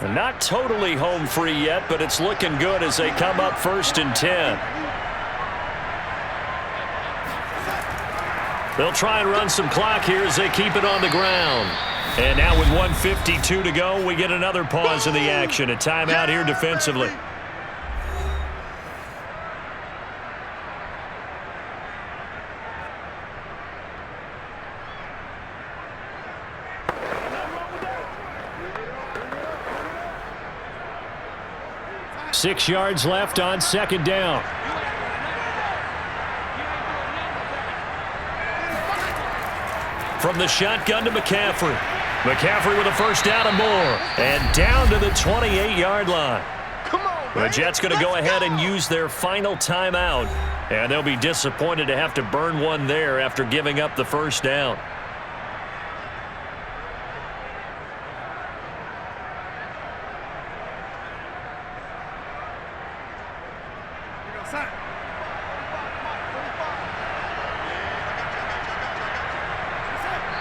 Not totally home free yet, but it's looking good as they come up 1st and 10. They'll try and run some clock here as they keep it on the ground. And now with 1:52 to go, we get another pause in the action. A timeout here defensively. Six yards left on 2nd down. From the shotgun to McCaffrey. McCaffrey with a first down and more. And down to the 28-yard line. The Jets going to go ahead and use their final timeout. And they'll be disappointed to have to burn one there after giving up the first down.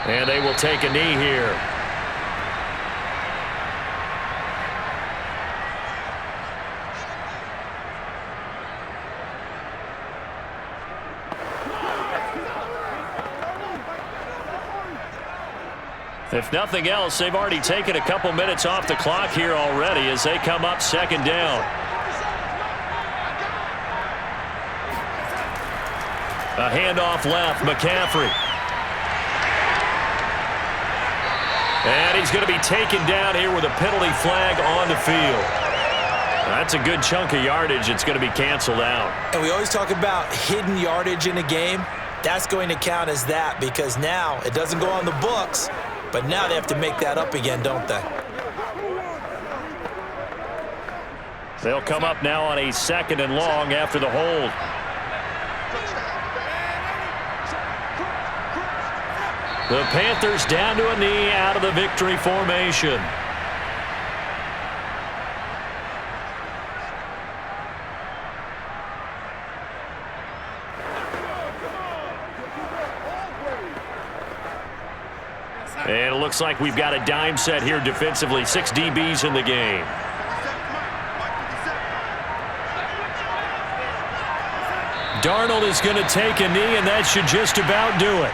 And they will take a knee here. If nothing else, they've already taken a couple minutes off the clock here already as they come up 2nd down. A handoff left, McCaffrey. And he's going to be taken down here with a penalty flag on the field. That's a good chunk of yardage. It's going to be canceled out. And we always talk about hidden yardage in a game. That's going to count as that because now it doesn't go on the books, but now they have to make that up again, don't they? They'll come up now on a 2nd and long after the hold. The Panthers down to a knee out of the victory formation. And it looks like we've got a dime set here defensively. 6 DBs in the game. Darnold is going to take a knee, and that should just about do it.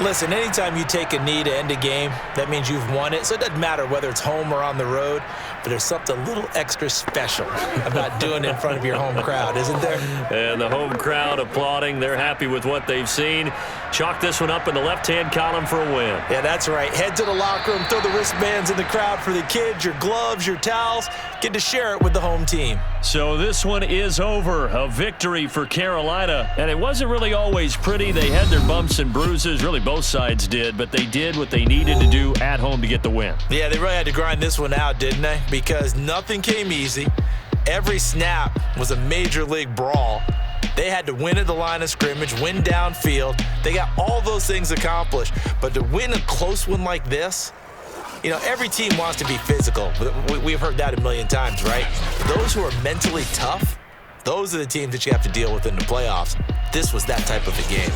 Listen, anytime you take a knee to end a game, that means you've won it. So it doesn't matter whether it's home or on the road, but there's something a little extra special about doing it in front of your home crowd, isn't there? And the home crowd applauding. They're happy with what they've seen. Chalk this one up in the left-hand column for a win. Yeah, that's right. Head to the locker room, throw the wristbands in the crowd for the kids, your gloves, your towels. Get to share it with the home team. So this one is over. A victory for Carolina. And it wasn't really always pretty. They had their bumps and bruises. Really, both sides did. But they did what they needed to do at home to get the win. Yeah, they really had to grind this one out, didn't they? Because nothing came easy. Every snap was a major league brawl. They had to win at the line of scrimmage, win downfield. They got all those things accomplished. But to win a close one like this, you know, every team wants to be physical. We've heard that a million times, right? Those who are mentally tough, those are the teams that you have to deal with in the playoffs. This was that type of a game.